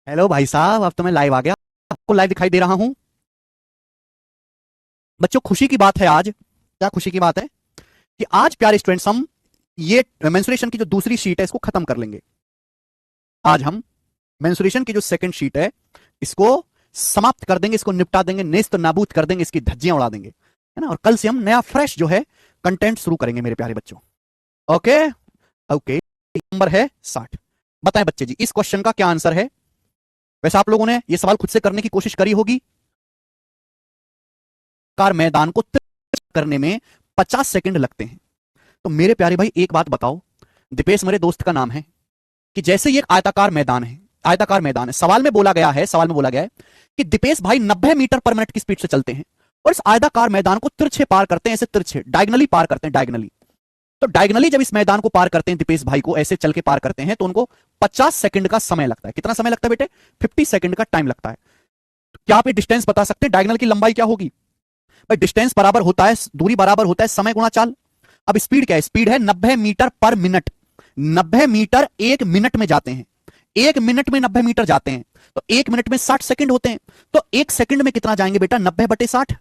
Hello भाई साहब, अब तो मैं लाइव आ गया। आपको लाइव दिखाई दे रहा हूं। बच्चों, खुशी की बात है आज। क्या खुशी की बात है कि आज प्यारे स्टूडेंट्स हम ये मेंसुरेशन की जो दूसरी शीट है इसको खत्म कर लेंगे। आज हम मेंसुरेशन की जो सेकंड शीट है इसको समाप्त कर देंगे, इसको निपटा देंगे, नेस्त नाबूद कर देंगे, इसकी धज्जियां उड़ा देंगे, है ना। और कल से हम नया फ्रेश जो है कंटेंट शुरू करेंगे मेरे प्यारे बच्चों। ओके। ओके। नंबर है 60। बताएं बच्चे जी, इस क्वेश्चन का क्या आंसर है। वैसे आप लोगों ने ये सवाल खुद से करने की कोशिश करी होगी। कार मैदान को करने में 50 सेकंड लगते हैं। तो मेरे प्यारे भाई एक बात बताओ, दीपेश मेरे दोस्त का नाम है, कि जैसे ये एक आयताकार मैदान है, आयताकार मैदान है, सवाल में बोला गया है कि दीपेश भाई 90 मीटर पर मिनट की स्पीड से चलते हैं और इस आयताकार मैदान को तिरछे पार करते हैं, ऐसे तिरछे डायगनली पार करते हैं, डायगनली। तो डायगनली जब इस मैदान को पार करते हैं, दीपेश भाई को ऐसे चल के पार करते हैं, तो उनको 50 सेकंड का समय लगता है। कितना समय लगता है बेटे? 50 सेकंड का टाइम लगता है। तो क्या आप ये डिस्टेंस बता सकते हैं डायगनल की लंबाई क्या होगी? भाई डिस्टेंस बराबर होता है, दूरी बराबर होता है समय गुणा चाल। अब स्पीड क्या है? स्पीड है 90 मीटर पर मिनट। 90 मीटर एक मिनट में जाते हैं। एक मिनट में 90 मीटर जाते हैं, तो एक मिनट में 60 सेकंड होते हैं। तो एक सेकंड में कितना जाएंगे बेटा? 90/60।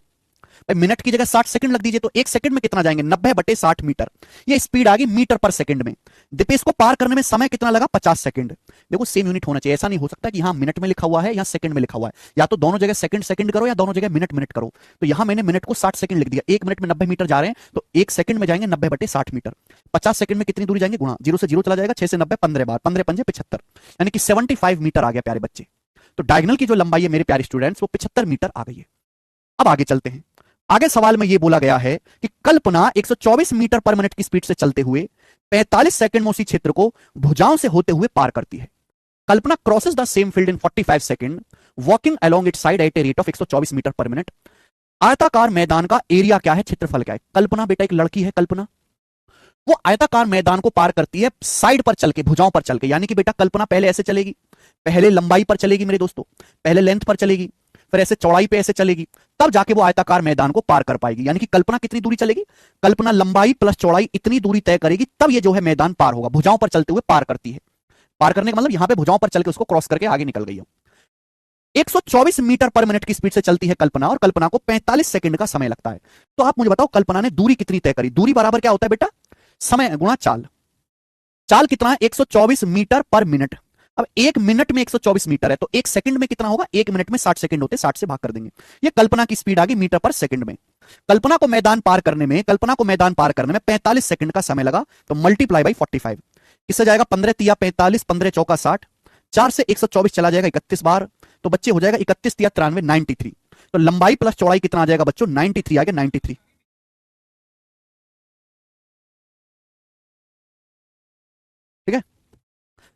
मिनट की जगह 60 सेकंड लग दीजिए, तो एक सेकंड में कितना जाएंगे? 90/60 मीटर। ये स्पीड आ गई मीटर पर सेकंड में। दीपेश को पार करने में समय कितना लगा? 50 सेकंड। देखो सेम यूनिट होना चाहिए, ऐसा नहीं हो सकता कि यहां मिनट में लिखा हुआ है या सेकंड में लिखा हुआ है। या तो दोनों जगह सेकंड सेकंड करो या दोनों जगह मिनट मिनट करो। तो यहां मैंने मिनट को 60 सेकंड लिख दिया। एक मिनट में 90 मीटर जा रहे हैं, तो एक सेकंड में जाएंगे 90/60 मीटर। 50 सेकंड में कितनी दूरी जाएंगे? गुणा, जीरो से जीरो चला जाएगा, 6 से 90 15 बार, 15 पंजे 75, यानी कि 75 मीटर आ गया प्यारे बच्चे। तो डायगनल की जो लंबाई है मेरे प्यारे स्टूडेंट्स वो 75 मीटर आ गई है। अब आगे चलते हैं। आगे सवाल में यह बोला गया है कि कल्पना 124 मीटर पर मिनट की स्पीड से चलते हुए 45 सेकंड में उसी क्षेत्र को भुजाओं से होते हुए पार करती है। Kalpana crosses the same field in 45 second walking along it side at a rate of 124 metre पर मिनट। आयताकार मैदान का एरिया क्या है? क्षेत्रफल क्या है? कल्पना बेटा एक लड़की है, कल्पना वो आयताकार मैदान को पार करती है साइड पर चल के, भुजाओं पर चल के। यानी कि बेटा कल्पना पहले ऐसे चलेगी, पहले लंबाई पर चलेगी मेरे दोस्तों, पहले लेंथ पर चलेगी, फिर ऐसे चौड़ाई पे ऐसे चलेगी, तब जाके वो आयताकार मैदान को पार कर पाएगी। यानी कि कल्पना कितनी दूरी चलेगी? कल्पना लंबाई प्लस चौड़ाई इतनी दूरी तय करेगी, तब ये जो है मैदान पार होगा। भुजाओं पर चलते हुए पार करती है। पार करने का मतलब यहां पे भुजाओं पर चल के उसको क्रॉस करके आगे निकल गई हो। 124 मीटर पर मिनट की स्पीड से चलती है कल्पना और कल्पना को 45 सेकंड का समय लगता है। तो आप मुझे बताओ कल्पना ने दूरी कितनी तय करी? दूरी बराबर क्या होता है बेटा? समय गुणा चाल। चाल कितना है? 124 मीटर पर मिनट। अब एक मिनट में 124 मीटर है, तो एक सेकंड में कितना होगा? एक मिनट में 60 सेकंड होते, 60 से भाग कर देंगे। ये कल्पना की स्पीड आ गई मीटर पर सेकंड में। कल्पना को मैदान पार करने में 45 सेकंड का समय लगा, तो मल्टीप्लाई बाई 45। इससे जाएगा 15 तिया 45, 15 चौका 60, 4 से 124 चला जाएगा 31 बार, तो बच्चे हो जाएगा 31 तिया 93, 93। तो लंबाई प्लस चौड़ाई कितना आ जाएगा बच्चों? 93 आ गया, 93। ठीक है,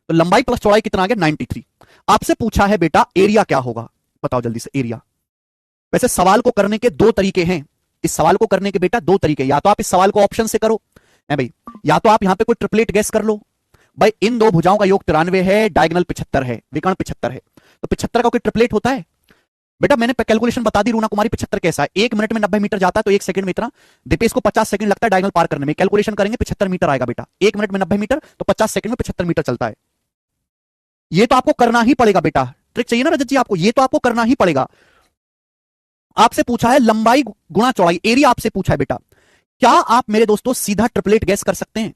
तो लंबाई प्लस चौड़ाई कितना आ गया? 93। आपसे पूछा है बेटा एरिया क्या होगा, बताओ जल्दी से एरिया। वैसे सवाल को करने के दो तरीके हैं। इस सवाल को करने के बेटा दो तरीके, या तो आप इस सवाल को ऑप्शन से करो है भाई, या तो आप यहां पे कोई ट्रिपलेट गैस कर लो। भाई इन दो भुजाओं का योग 93 है, डायगोनल 75 है, विकर्ण 75 है, तो 75 का कोई ट्रिपलेट होता है? बेटा मैंने कैलकुलेशन बता दी, रूना कुमारी 75 कैसा है? एक मिनट में 90 मीटर जाता है, तो एक सेकंड में इतना। दीपेश को 50 सेकंड लगता है डायगोनल पार करने में, कैलकुलेशन करेंगे 75 मीटर आएगा बेटा। एक मिनट में 90 मीटर, तो 50 सेकंड में 75 मीटर चलता है। ये तो आपको करना ही पड़ेगा बेटा, ट्रिक चाहिए ना रजत जी आपको, ये तो आपको करना ही पड़ेगा। आपसे पूछा है लंबाई गुणा चौड़ाई, एरिया आपसे पूछा है बेटा। क्या आप मेरे दोस्तों सीधा ट्रिपलेट गैस कर सकते हैं?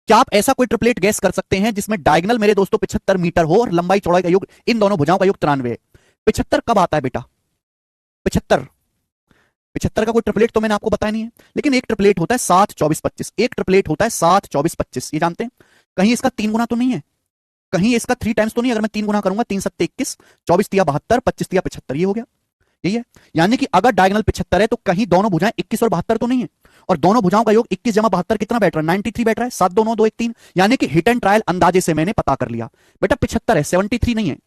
क्या आप ऐसा कोई ट्रिपलेट गैस कर सकते हैं जिसमें डायगोनल मेरे दोस्तों 75 मीटर हो और लंबाई चौड़ाई का योग, इन दोनों भुजाओं का योग 93 है? 75 कब आता है बेटा? 75 75 का कोई ट्रिपलेट तो मैंने आपको बताया नहीं है, लेकिन एक ट्रिपलेट होता है 7 24 25। एक ट्रिपलेट होता है 7 24 25, ये जानते हैं? कहीं इसका 3 गुना तो नहीं है? कहीं इसका 3 टाइम्स तो नहीं? अगर मैं 3 गुना करूंगा, 3 सत्ते 21, 24 तिया 72, 25 तिया 75, ये हो गया। यही है, यानी कि अगर डायगोनल 75 है तो कहीं दोनों भुजाएं 21 और 72 तो नहीं है। और दोनों भुजाओं का योग 21 जमा 72 कितना बैठ रहा है? 93 बैठ रहा है। 7 2 9 2 1 3, यानी कि हिट एंड ट्रायल अंदाजे से मैंने पता कर लिया बेटा 75 है, 73 नहीं है।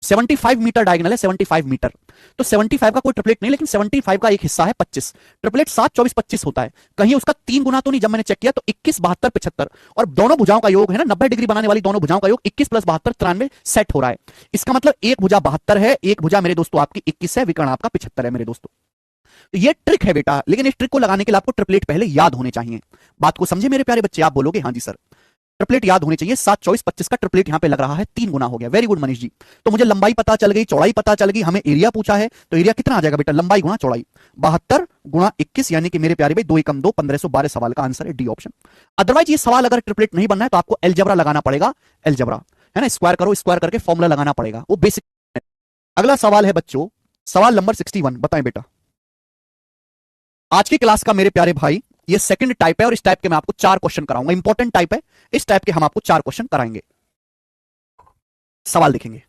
75 मीटर डायगोनल है, 75 मीटर। तो 75 का कोई ट्रिपलेट नहीं, लेकिन 75 का एक हिस्सा है 25। ट्रिपलेट 7 24 25 होता है, कहीं उसका 3 गुना तो नहीं? जब मैंने चेक किया तो 21 72 75, और दोनों भुजाओं का योग है ना 90 डिग्री बनाने वाली दोनों भुजाओं का योग 21 प्लस 72 93 सेट हो रहा है। इसका मतलब एक भुजा 72 है, एक भुजा मेरे दोस्तों आपकी 21 है, विकर्ण आपका 75 है मेरे दोस्तों। तो ये ट्रिक है बेटा, लेकिन इस ट्रिक को लगाने के लिए आपको ट्रिपलेट पहले याद होने चाहिए। बात को समझे मेरे प्यारे बच्चे? आप बोलोगे हाँ जी सर। ट्रिपलेट याद होनी चाहिए, 7 24 25 का ट्रिपलेट यहां पे लग रहा है, 3 गुना हो गया। Very good Manish ji. तो मुझे लंबाई पता चल गई, चौड़ाई पता चल गई, हमें एरिया पूछा है, तो एरिया कितना आ जाएगा बेटा, लंबाई गुना चौड़ाई, 72 गुना 21, यानी कि मेरे प्यारे भाई 2 एकम 2, 1512 सवाल का आंसर है डी ऑप्शन। अदरवाइज ये सवाल अगर ट्रिपलेट नहीं बनना है तो आपको एलजेब्रा लगाना पड़ेगा, एलजेब्रा है ना, स्क्वायर करो, स्क्वायर करके फॉर्मूला लगाना पड़ेगा, वो बेसिक। अगला सवाल है बच्चों, सवाल नंबर 61, बताएं बेटा। आज की क्लास का मेरे प्यारे भाई ये सेकंड टाइप है और इस टाइप के मैं आपको 4 क्वेश्चन कराऊंगा, इंपॉर्टेंट टाइप है, इस टाइप के हम आपको 4 क्वेश्चन कराएंगे। सवाल देखेंगे,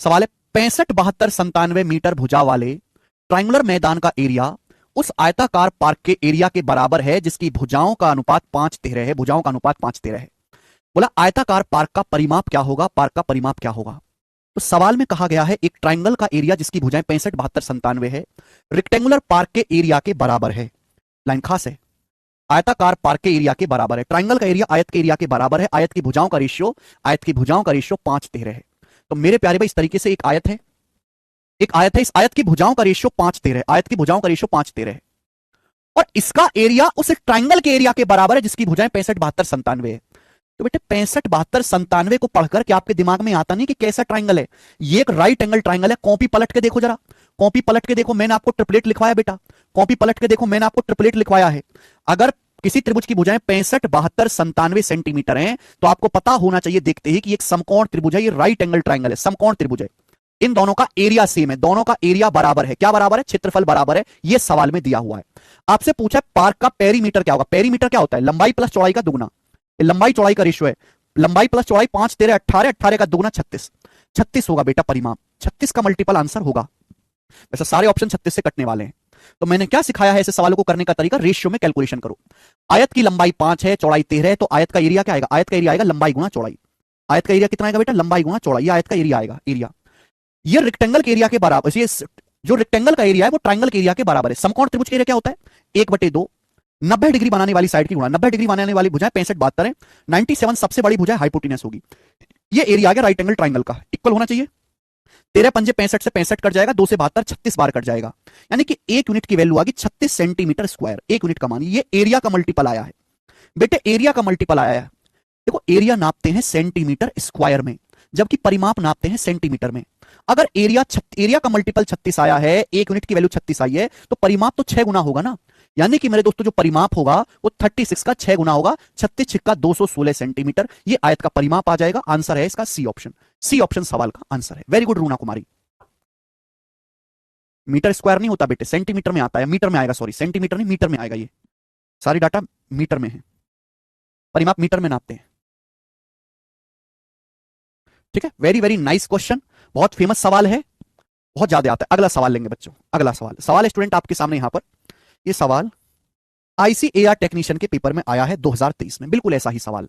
सवाल है 65-72-97 मीटर भुजा वाले ट्रायंगुलर मैदान का एरिया उस आयताकार पार्क के एरिया के बराबर है जिसकी भुजाओं का अनुपात 5:13 है, भुजाओं का अनुपात 5:13 है। बोला आयताकार पार्क का परिमाप क्या होगा, पार्क का परिमाप क्या होगा। तो सवाल में कहा गया है एक ट्रायंगल का एरिया जिसकी भुजाएं 65-72-97 है, रेक्टेंगुलर पार्क के एरिया के बराबर है, लाइन खास है, आयताकार पार्क के एरिया के बराबर है, ट्रायंगल का एरिया आयत के एरिया के बराबर है, आयत की भुजाओं का रेशियो, आयत की भुजाओं का रेशियो 5:13 है। तो मेरे प्यारे भाई इस तरीके से एक आयत है, एक आयत है, इस आयत की भुजाओं का रेशियो 5:13 है, आयत की भुजाओं का रेशियो 5:13 है, और इसका एरिया उस ट्रायंगल के एरिया के बराबर है जिसकी भुजाएं 65-72-97 है। तो बेटे 65-72-97 को पढ़कर क्या आपके दिमाग में आता नहीं कि कैसा ट्रायंगल है, ये एक राइट एंगल ट्रायंगल है। कॉपी पलट के देखो जरा, कॉपी पलट के देखो, मैंने आपको ट्रिपलेट लिखवाया बेटा, कॉपी पलट के देखो, मैंने आपको ट्रिपलेट लिखवाया है। अगर किसी त्रिभुज की भुजाएं 65-72-97 सेंटीमीटर हैं तो आपको पता होना चाहिए देखते ही कि एक समकोण त्रिभुज है, ये राइट एंगल ट्रायंगल है, समकोण त्रिभुज है, इन दोनों का एरिया सेम है, दोनों का एरिया बराबर है। क्या बराबर है, क्षेत्रफल बराबर है, ये सवाल में दिया हुआ है। आपसे पूछा पार्क का पेरीमीटर क्या होगा, पेरीमीटर क्या होता है, लंबाई प्लस चौड़ाई का दुगना, लंबाई चौड़ाई का रेशियो है, लंबाई प्लस चौड़ाई 5 13 18, 18 का दुगना 36, 36 होगा बेटा परिमाप, 36 का मल्टीपल आंसर होगा। वैसे सारे ऑप्शन 36 से कटने वाले हैं। तो मैंने क्या सिखाया है ऐसे सवालों को करने का तरीका, रेशियो में कैलकुलेशन करो। आयत की लंबाई 5 है, चौड़ाई 13 है, तो आयत का एरिया क्या आएगा, आयत का एरिया आएगा लंबाई गुना चौड़ाई, आयत का एरिया कितना आएगा बेटा, लंबाई गुना चौड़ाई, आयत का एरिया आएगा, एरिया ये रेक्टेंगल के एरिया के बराबर, ये जो रेक्टेंगल का एरिया है वो ट्रायंगल के एरिया के बराबर है। समकोण त्रिभुज के एरिया क्या होता है, 1/2, 90 डिग्री बनाने वाली साइड की गुणा, 90 डिग्री बनाने वाली भुजाएं 65-72 है, 97 सबसे बड़ी भुजा हाइपोटेनस होगी, ये एरिया आ गया राइट एंगल ट्रायंगल का, इक्वल होना चाहिए। 13 पंजे 65 से 65 कट जाएगा, 2 से 72 36 बार कट जाएगा, यानी कि 1 यूनिट की वैल्यू आ गई 36 सेंटीमीटर स्क्वायर, 1 यूनिट का मान, ये एरिया का मल्टीपल आया है बेटे, एरिया का मल्टीपल आया है। देखो एरिया नापते हैं सेंटीमीटर स्क्वायर में, जबकि परिमाप नापते हैं सेंटीमीटर में। अगर एरिया का मल्टीपल 36 आया है, 1 यूनिट की वैल्यू 36 आई है, तो परिमाप तो 6 गुना होगा ना, यानी कि मेरे दोस्तों जो परिमाप होगा वो 36 का 6 गुना होगा, 36 छिक्का 216 सेंटीमीटर, ये आयत का परिमाप आ जाएगा। आंसर है इसका सी ऑप्शन, सी ऑप्शन सवाल का आंसर है। वेरी गुड रूना कुमारी। मीटर स्क्वायर नहीं होता बेटे, सेंटीमीटर में आता है, मीटर में आएगा, सॉरी सारी मीटर में आएगा, ये सारी डाटा मीटर में है, परिमाप मीटर में नापते हैं, ठीक है। वेरी वेरी नाइस क्वेश्चन, बहुत फेमस सवाल है, बहुत ज्यादा आता है। अगला सवाल लेंगे बच्चों, अगला सवाल स्टूडेंट आपके सामने यहां पर, ये सवाल आईसीएआर टेक्नीशियन के पेपर में आया है 2023 में, बिल्कुल ऐसा ही सवाल,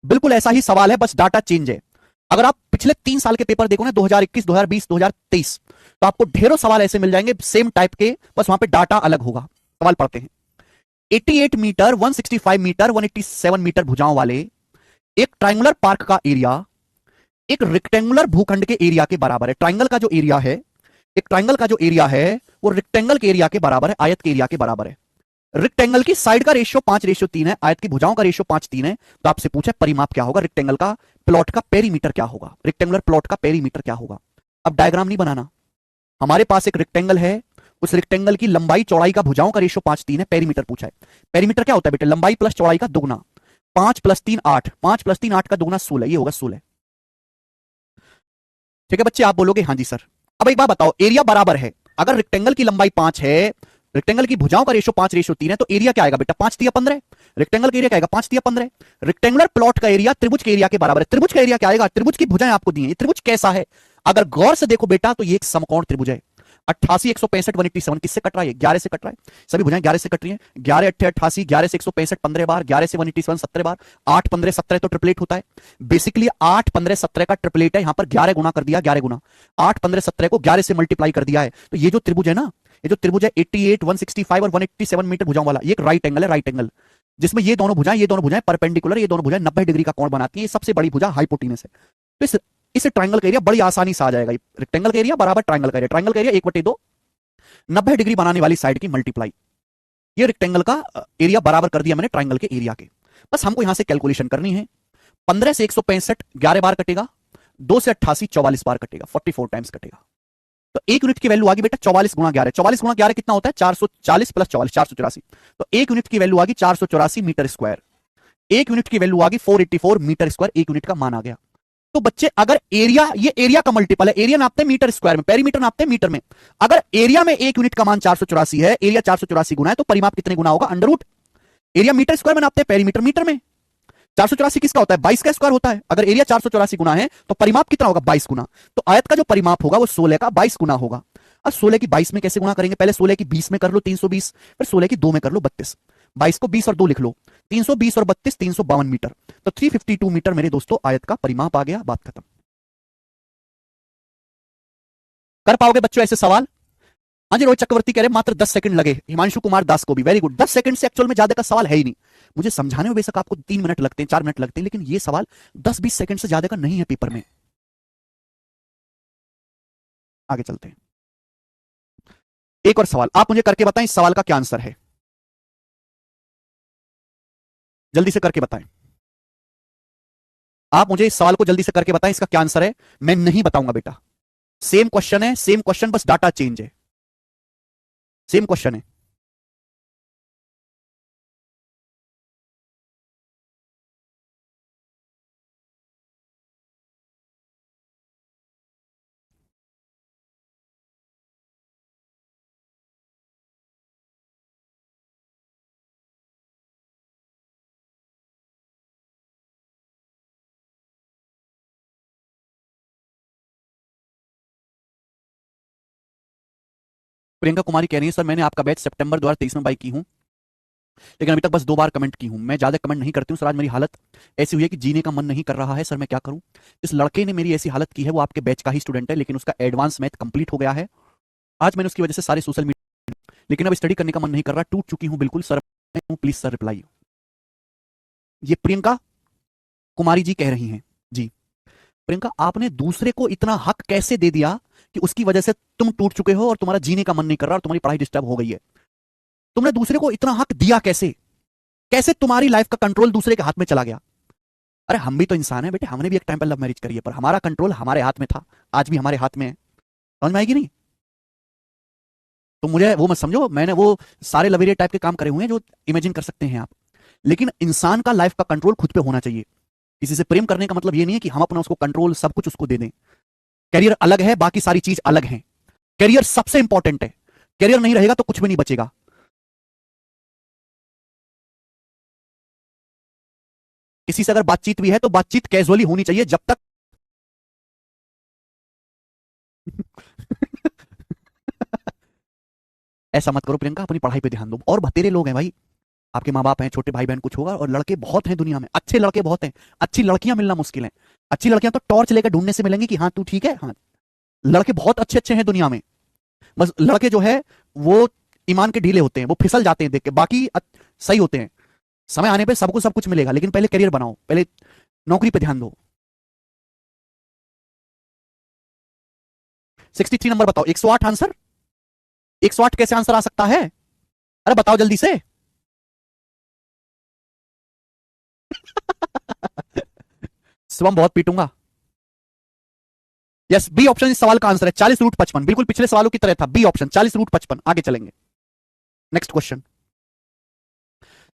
बिल्कुल ऐसा ही सवाल है, बस डाटा चेंज है। अगर आप पिछले 3 साल के पेपर देखो ना, 2021 2020 2023, तो आपको ढेरों सवाल ऐसे मिल जाएंगे सेम टाइप के, बस वहां पे डाटा अलग होगा। सवाल पढ़ते हैं। 88 मीटर 165 मीटर 187 मीटर भुजाओं वाले एक ट्रायंगुलर पार्क का एरिया एक रेक्टेंगुलर भूखंड के एरिया के बराबर है। ट्रायंगल का जो एरिया है, एक ट्रायंगल का जो एरिया है वो रेक्टेंगल के एरिया के बराबर है, आयत के एरिया के बराबर है। रेक्टेंगल की साइड का रेशियो 5:3 है, आयत की भुजाओं का रेशियो 5:3 है। तो आपसे पूछा परिमाप क्या होगा, रेक्टेंगल का प्लॉट का पेरीमीटर क्या होगा, रेक्टेंगुलर प्लॉट का पेरीमीटर क्या होगा। अब डायग्राम नहीं बनाना, हमारे पास एक रेक्टेंगल है, उस रेक्टेंगल की लंबाई चौड़ाई का भुजाओं का रेशियो 5:3 है, पेरीमीटर पूछा है। पेरीमीटर क्या होता है बेटे, लंबाई प्लस चौड़ाई का दुगना, 5 + 3 8, 5 + 3 8 का दुगना 16, ये होगा 16, ठीक है बच्चे। आप बोलोगे हाँ जी सर। अब एक बात बताओ, एरिया बराबर है, अगर रेक्टेंगल की लंबाई 5 है, रेक्टेंगल की भुजाओं का रेशियो 5:3 है, तो एरिया क्या आएगा बेटा, 5 × 15, रेक्टेंगल का एरिया क्या आएगा 5 × 15। रेक्टेंगुलर प्लॉट का एरिया त्रिभुज के एरिया के बराबर है। त्रिभुज का एरिया क्या आएगा, त्रिभुज की भुजाएं आपको दी हैं, ये त्रिभुज कैसा है, अगर गौर से देखो बेटा तो ये एक समकोण त्रिभुज है। 88 165 187 किससे कट रहा है, 11 से कट रहा है, सभी भुजाएं 11 से कट रही हैं। 11 8 88, 11 से 165 15 बार, 11 से 187 17 बार, 8 15 17 तो ट्रिपलेट होता है। बेसिकली 8 15 17 का ट्रिपलेट है, यहां पर 11 गुना कर दिया, 11 गुना 8 15 17 को 11 से मल्टीप्लाई कर दिया है। तो ये जो त्रिभुज है ना, ये जो त्रिभुज है 88 165 और 187 मीटर भुजाओं वाला, ये एक राइट एंगल है, राइट एंगल, जिसमें ये दोनों भुजाएं परपेंडिकुलर, ये दोनों भुजाएं 90 डिग्री का कोण बनाती है, ये सबसे बड़ी भुजा हाइपोटेनस है। तो इस ट्रायंगल का एरिया बड़ी आसानी से आ जाएगा, रेक्टेंगल का एरिया बराबर ट्रायंगल का एरिया, ट्रायंगल का एरिया 1/2, 90 डिग्री बनाने वाली साइड की मल्टीप्लाई, ये रेक्टेंगल का एरिया बराबर कर दिया मैंने ट्राइंगल के एरिया के। बस हमको यहां से कैलकुलेशन करनी है। 15 से 165 11 बार कटेगा, 2 से 88 44 बार कटेगा, 44 टाइम्स कटेगा। तो 1 यूनिट की वैल्यू आ गई बेटा 44 गुणा 11। 44 गुणा 11 कितना होता है? 440 प्लस 44 484। तो 1 यूनिट की वैल्यू आ गई 484 मीटर स्क्वायर। 1 यूनिट की वैल्यू आ गई 484 मीटर स्क्वायर। 1 यूनिट का मान आ गया। तो बच्चे अगर एरिया, ये एरिया का मल्टीपल है, एरिया नापते हैं मीटर स्क्वायर में, पेरीमीटर नापते हैं मीटर में। अगर एरिया में 1 यूनिट का मान 484 है, एरिया 484 गुना है, तो परिमाप कितने गुना होगा? Under root. Area meter square में नापते हैं, पेरीमीटर मीटर में। 484 किसका होता है? 22 का स्क्वायर होता है। अगर एरिया 484 गुना है तो परिमाप कितना होगा? 22 गुना। तो आयत का जो परिमाप होगा वो 16 का 22 गुना होगा। अब 16 की 22 में कैसे गुना करेंगे? पहले 16 की 20 में कर लो 320, फिर 16 की 2 में कर लो 32। 22 को 20 और 2 लिख लो, 320 और 32 352 मीटर। तो 352 मीटर मेरे दोस्तों आयत का परिमाप आ गया। बात खत्म। कर पाओगे बच्चों ऐसे सवाल? हाँ जी, रोहित चक्रवर्ती कह रहे मात्र 10 सेकंड लगे। हिमांशु कुमार दास को भी वेरी गुड। 10 सेकंड से एक्चुअल में ज्यादा का सवाल है ही नहीं। मुझे समझाने में बेशक आपको 3 मिनट लगते हैं, 4 मिनट लगते हैं, लेकिन ये सवाल 10-20 सेकंड से ज्यादा का नहीं है पेपर में। आगे चलते हैं। एक और सवाल आप मुझे करके बताएं, इस सवाल का क्या आंसर है? जल्दी से करके बताएं। आप मुझे इस सवाल को जल्दी से करके बताएं, इसका क्या आंसर है? मैं नहीं बताऊंगा बेटा। सेम क्वेश्चन है, सेम क्वेश्चन, बस डाटा चेंज है। सेम क्वेश्चन है। प्रियंका कुमारी कह रही है सर मैंने आपका बैच सितंबर 2023 में बाई की हूं, लेकिन अभी तक बस 2 बार कमेंट की हूं। मैं ज्यादा कमेंट नहीं करती हूं सर, आज मेरी हालत ऐसी हुई है कि जीने का मन नहीं कर रहा है सर, मैं क्या करूं? इस लड़के ने मेरी ऐसी हालत की है, वो आपके बैच का ही स्टूडेंट है, लेकिन उसका एडवांस मैथ कंप्लीट हो गया है। आज मैंने उसकी वजह से सारे सोशल मीडिया, लेकिन अब स्टडी करने का मन नहीं कर रहा, टूट चुकी हूं बिल्कुल सर, प्लीज सर रिप्लाई। ये प्रियंका कुमारी जी कह रही हैं जी। प्रियंका आपने दूसरे को इतना हक कैसे दे दिया कि उसकी वजह से तुम टूट चुके हो और तुम्हारा जीने का मन नहीं कर रहा और तुम्हारी पढ़ाई डिस्टर्ब हो गई है? तुमने दूसरे को इतना हक दिया कैसे? कैसे तुम्हारी लाइफ का कंट्रोल दूसरे के हाथ में चला गया? अरे हम भी तो इंसान है बेटे, हमने भी एक टाइम पर लव मैरिज करी है, पर हमारा कंट्रोल हमारे हाथ में था, आज भी हमारे हाथ में है। समझ में आएगी नहीं? तो मुझे वो मत समझो मैंने वो सारे लवेरिया टाइप के काम करे हुए हैं जो इमेजिन कर सकते हैं आप, लेकिन इंसान का लाइफ का कंट्रोल खुद पे होना चाहिए। किसी से प्रेम करने का मतलब ये नहीं है कि हम अपना उसको कंट्रोल सब कुछ उसको दे दें। करियर अलग है, बाकी सारी चीज अलग है। करियर सबसे इंपॉर्टेंट है, करियर नहीं रहेगा तो कुछ भी नहीं बचेगा। किसी से अगर बातचीत भी है तो बातचीत कैजुअली होनी चाहिए जब तक ऐसा मत करो प्रियंका, अपनी पढ़ाई पे ध्यान दो। और बतेरे लोग हैं भाई, आपके माँ बाप हैं, छोटे भाई बहन कुछ होगा, और लड़के बहुत हैं दुनिया में, अच्छे लड़के बहुत हैं। अच्छी लड़कियां मिलना मुश्किल है। अच्छी लड़कियां तो टॉर्च लेकर ढूंढने से मिलेंगी कि हाँ तू ठीक है। हाँ, लड़के बहुत अच्छे अच्छे हैं दुनिया में, बस लड़के जो है वो ईमान के ढीले होते हैं, वो फिसल जाते हैं देख के, बाकी सही होते हैं। समय आने पे सबको सब कुछ मिलेगा, लेकिन पहले करियर बनाओ, पहले नौकरी पे ध्यान दो। 63 नंबर बताओ। 108 आंसर? 108 कैसे आंसर आ सकता है? अरे बताओ जल्दी से। शिवम बहुत पीटूंगा। यस, बी ऑप्शन इस सवाल का आंसर है। 40 रूट 55, बिल्कुल पिछले सवालों की तरह था। B option 40 root 55। आगे चलेंगे, नेक्स्ट क्वेश्चन।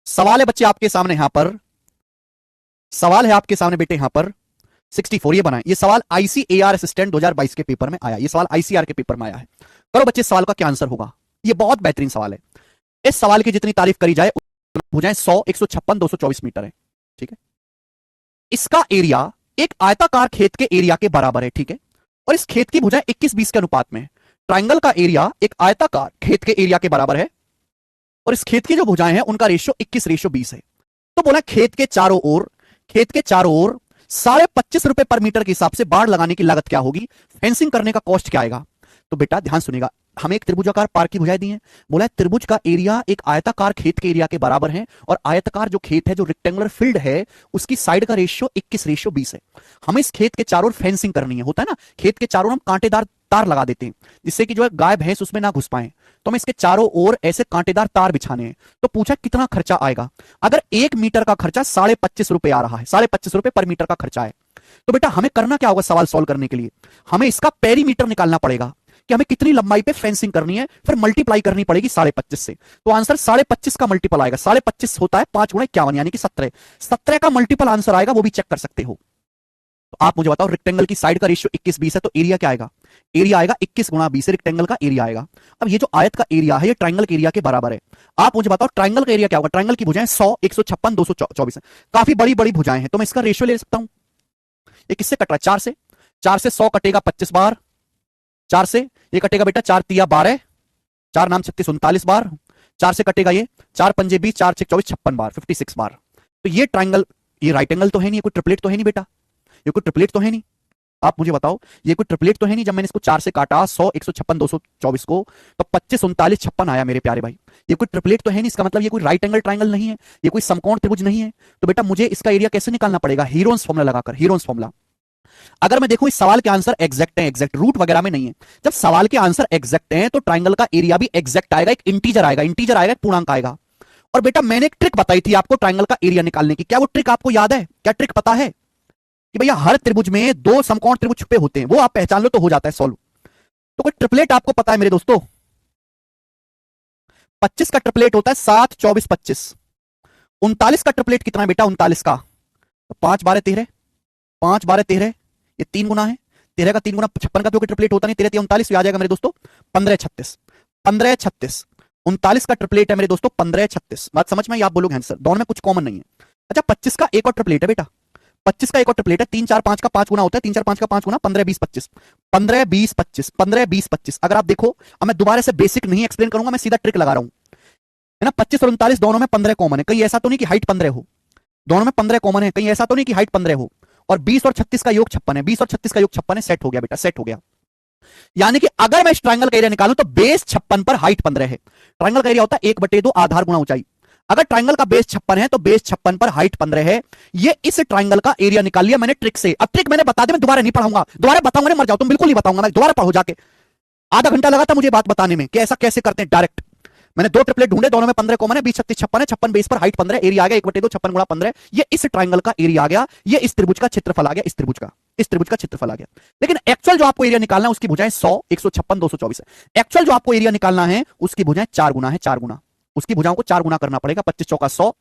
सवाल है बच्चे आपके सामने, यहां पर सवाल है आपके सामने बेटे, यहां पर 64 ये बनाए। ये सवाल आईसीएआर असिस्टेंट 2022 के पेपर में आया, ये सवाल आईसीआर के पेपर में आया है। करो बच्चे, सवाल का क्या आंसर होगा? ये बहुत बेहतरीन सवाल है। इस सवाल की जितनी तारीफ करी जाए उतना हो जाए। 100, 156, 224 मीटर है, ठीक है। इसका एरिया एक आयताकार खेत के एरिया के बराबर है, ठीक है। और इस खेत की भुजाएं 21-20 के अनुपात में। ट्राइंगल का एरिया एक आयताकार खेत के एरिया के बराबर है, और इस खेत की जो भुजाएं हैं उनका रेशियो 21:20 है। तो बोला खेत के चारों ओर, खेत के चारों ओर 25.5 रुपए पर मीटर के हिसाब से बाढ़ लगाने की लागत क्या होगी, फेंसिंग करने का कॉस्ट क्या आएगा? तो बेटा ध्यान सुनेगा, हमें एक त्रिभुजाकार पार्क की भुजाएं दी हैं। बोला है त्रिभुज का एरिया एक आयताकार खेत के एरिया के बराबर है, और आयताकार जो खेत है, जो रेक्टेंगुलर फील्ड है, उसकी साइड का रेशियो 21:20 है। हमें इस खेत के चारों ओर फेंसिंग करनी है। होता है ना खेत के चारों ओर हम कांटेदार तार लगा देते हैं जिससे कि जो है गाय भैंस उसमें ना घुस पाए। तो हमें इसके चारों ओर ऐसे कांटेदार तार बिछाने हैं। तो पूछा कितना खर्चा आएगा। अगर 1 मीटर का खर्चा 25.5 रुपए आ रहा है, 25.5 रुपए पर मीटर का खर्चा है, तो बेटा हमें करना क्या होगा सवाल सॉल्व करने के लिए, हमें इसका पेरीमीटर निकालना पड़ेगा कि हमें कितनी लंबाई पे फेंसिंग करनी है, फिर मल्टीप्लाई करनी पड़ेगी 25.5 से। तो आंसर 25.5 का मल्टीपल आएगा। 25.5 होता है 5 गुणा 51 यानी कि 17। 17 का मल्टीपल आंसर आएगा, वो भी चेक कर सकते हो। तो आप मुझे बताओ रेक्टेंगल की साइड का रेशियो 21-20 है, तो एरिया क्या आएगा, एरिया आएगा 21 गुणा 20 रेक्टेंगल का एरिया आएगा। अब ये जो आयत का एरिया है ये ट्राइंगल के एरिया के बराबर है। आप मुझे बताओ ट्राइंगल का एरिया क्या होगा। ट्राइंगल की भुजाएं 100, 156, 224 है, काफी बड़ी बड़ी भुजाएं हैं, तो मैं इसका रेशियो ले सकता हूं। ये किससे कट रहा है, 4 से। 4 से 100 कटेगा 25 बार, 4 से ये कटेगा बेटा 4 तिया 12, 4 नाम 36 39 बार, 4 से कटेगा ये 4 पंजे 20, 4 6 24 56 बार, 56 बार। तो ये ट्राइंगल, ये राइट एंगल तो है नहीं, ये कोई ट्रिपलेट तो है नहीं बेटा, ये कोई ट्रिपलेट तो है नहीं। आप मुझे बताओ ये कोई ट्रिपलेट तो है नहीं। जब मैंने इसको 4 से काटा 100, 156, 224 को, तो 25 39 56 आया मेरे प्यारे भाई। ये कोई ट्रिपलेट तो है नहीं, इसका मतलब ये कोई राइट एंगल ट्राइंगल नहीं है, ये कोई समकोण त्रिभुज नहीं है। तो बेटा मुझे इसका एरिया कैसे निकालना पड़ेगा, हीरोन्स फॉर्मूला लगाकर। हीरोन्स फॉर्मूला, अगर मैं देखूं इस सवाल के आंसर एग्जैक्ट है, एग्जैक्ट रूट वगैरह में नहीं है, जब सवाल के आंसर एग्जैक्ट हैं तो ट्राइंगल का एरिया भी एग्जैक्ट आएगा, एक इंटीजर आएगा, इंटीजर आएगा, एक पूर्णांक आएगा। और बेटा मैंने एक ट्रिक बताई थी आपको ट्राइंगल का एरिया निकालने की, क्या वो ट्रिक आपको याद है, क्या ट्रिक पता है कि भैया हर त्रिभुज में 2 समकोण त्रिभुज छुपे होते हैं, वो आप पहचान लो तो हो जाता है सॉल्व। तो कोई ट्रिपलेट आपको पता है मेरे दोस्तों, 25 का ट्रिपलेट होता है 7 24 25। 39 का ट्रिपलेट कितना है बेटा, 39 का 5 12 13, 5 12 13, ये 3 गुना है। 13 का 3 गुना 56 का तो ट्रिपलेट होता नहीं, 13 39 आ जाएगा मेरे दोस्तों 15 36, 15 36। 39 का ट्रिपलेट है मेरे दोस्तों 15 36। बात समझ में आई, आप बोलोगे आंसर, दोनों में कुछ कॉमन नहीं है। अच्छा 25 का एक और ट्रिपलेट है बेटा, 25 का एक और ट्रिपलेट है, 3 4 5 का 5 गुना होता है, 3 4 5 का 5 गुना 15 20 25, 15 20 25, 15 20 25। अगर आप देखो, अब मैं दोबारा से बेसिक नहीं एक्सप्लेन करूंगा, मैं सीधा ट्रिक लगा रहा हूं, है ना। 25 और 39 दोनों में 15 कॉमन है, कहीं ऐसा तो नहीं कि हाइट 15 हो, दोनों में 15 कॉमन है, कहीं ऐसा तो नहीं कि हाइट 15 हो। और 20 और 36 का योग 56 है, 20 और 36 का योग 56 है, सेट हो गया बेटा, सेट हो गया। यानी कि अगर मैं इस ट्रायंगल का एरिया निकालूं तो बेस 56 पर हाइट 15 है। ट्रायंगल का एरिया होता है 1/2 आधार गुणा ऊंचाई। अगर ट्रायंगल का बेस 56 है तो बेस 56 पर हाइट 15 है। ये इस ट्रायंगल का एरिया निकाल लिया मैंने ट्रिक से। अब ट्रिक मैंने बता दी, मैं दोबारा नहीं पढ़ाऊंगा, दोबारा बताऊंगा नहीं, मर जाओ तुम, बिल्कुल नहीं बताऊंगा मैं, दोबारा पढ़ो जाके। आधा घंटा लगा था मुझे बात बताने में कि ऐसा कैसे करते हैं डायरेक्ट। मैंने 2 ट्रिपलेट ढूंढे, दोनों में 15 कॉमन है, 20 36 56 है, 56 बेस पर हाइट 15, एरिया आ गया 1/2 56 गुणा 15। ये इस ट्रायंगल का एरिया आ गया, ये इस त्रिभुज का क्षेत्रफल आ गया, इस त्रिभुज का, इस त्रिभुज का क्षेत्रफल आ गया। लेकिन एक्चुअल जो आपको एरिया निकालना है उसकी भुजाएं 100 156 224 है। एक्चुअल जो आपको एरिया निकालना है उसकी भुजाएं 4 गुना है, 4 गुना, उसकी भुजाओं को 4 गुना करना पड़ेगा। 25 चौका 100,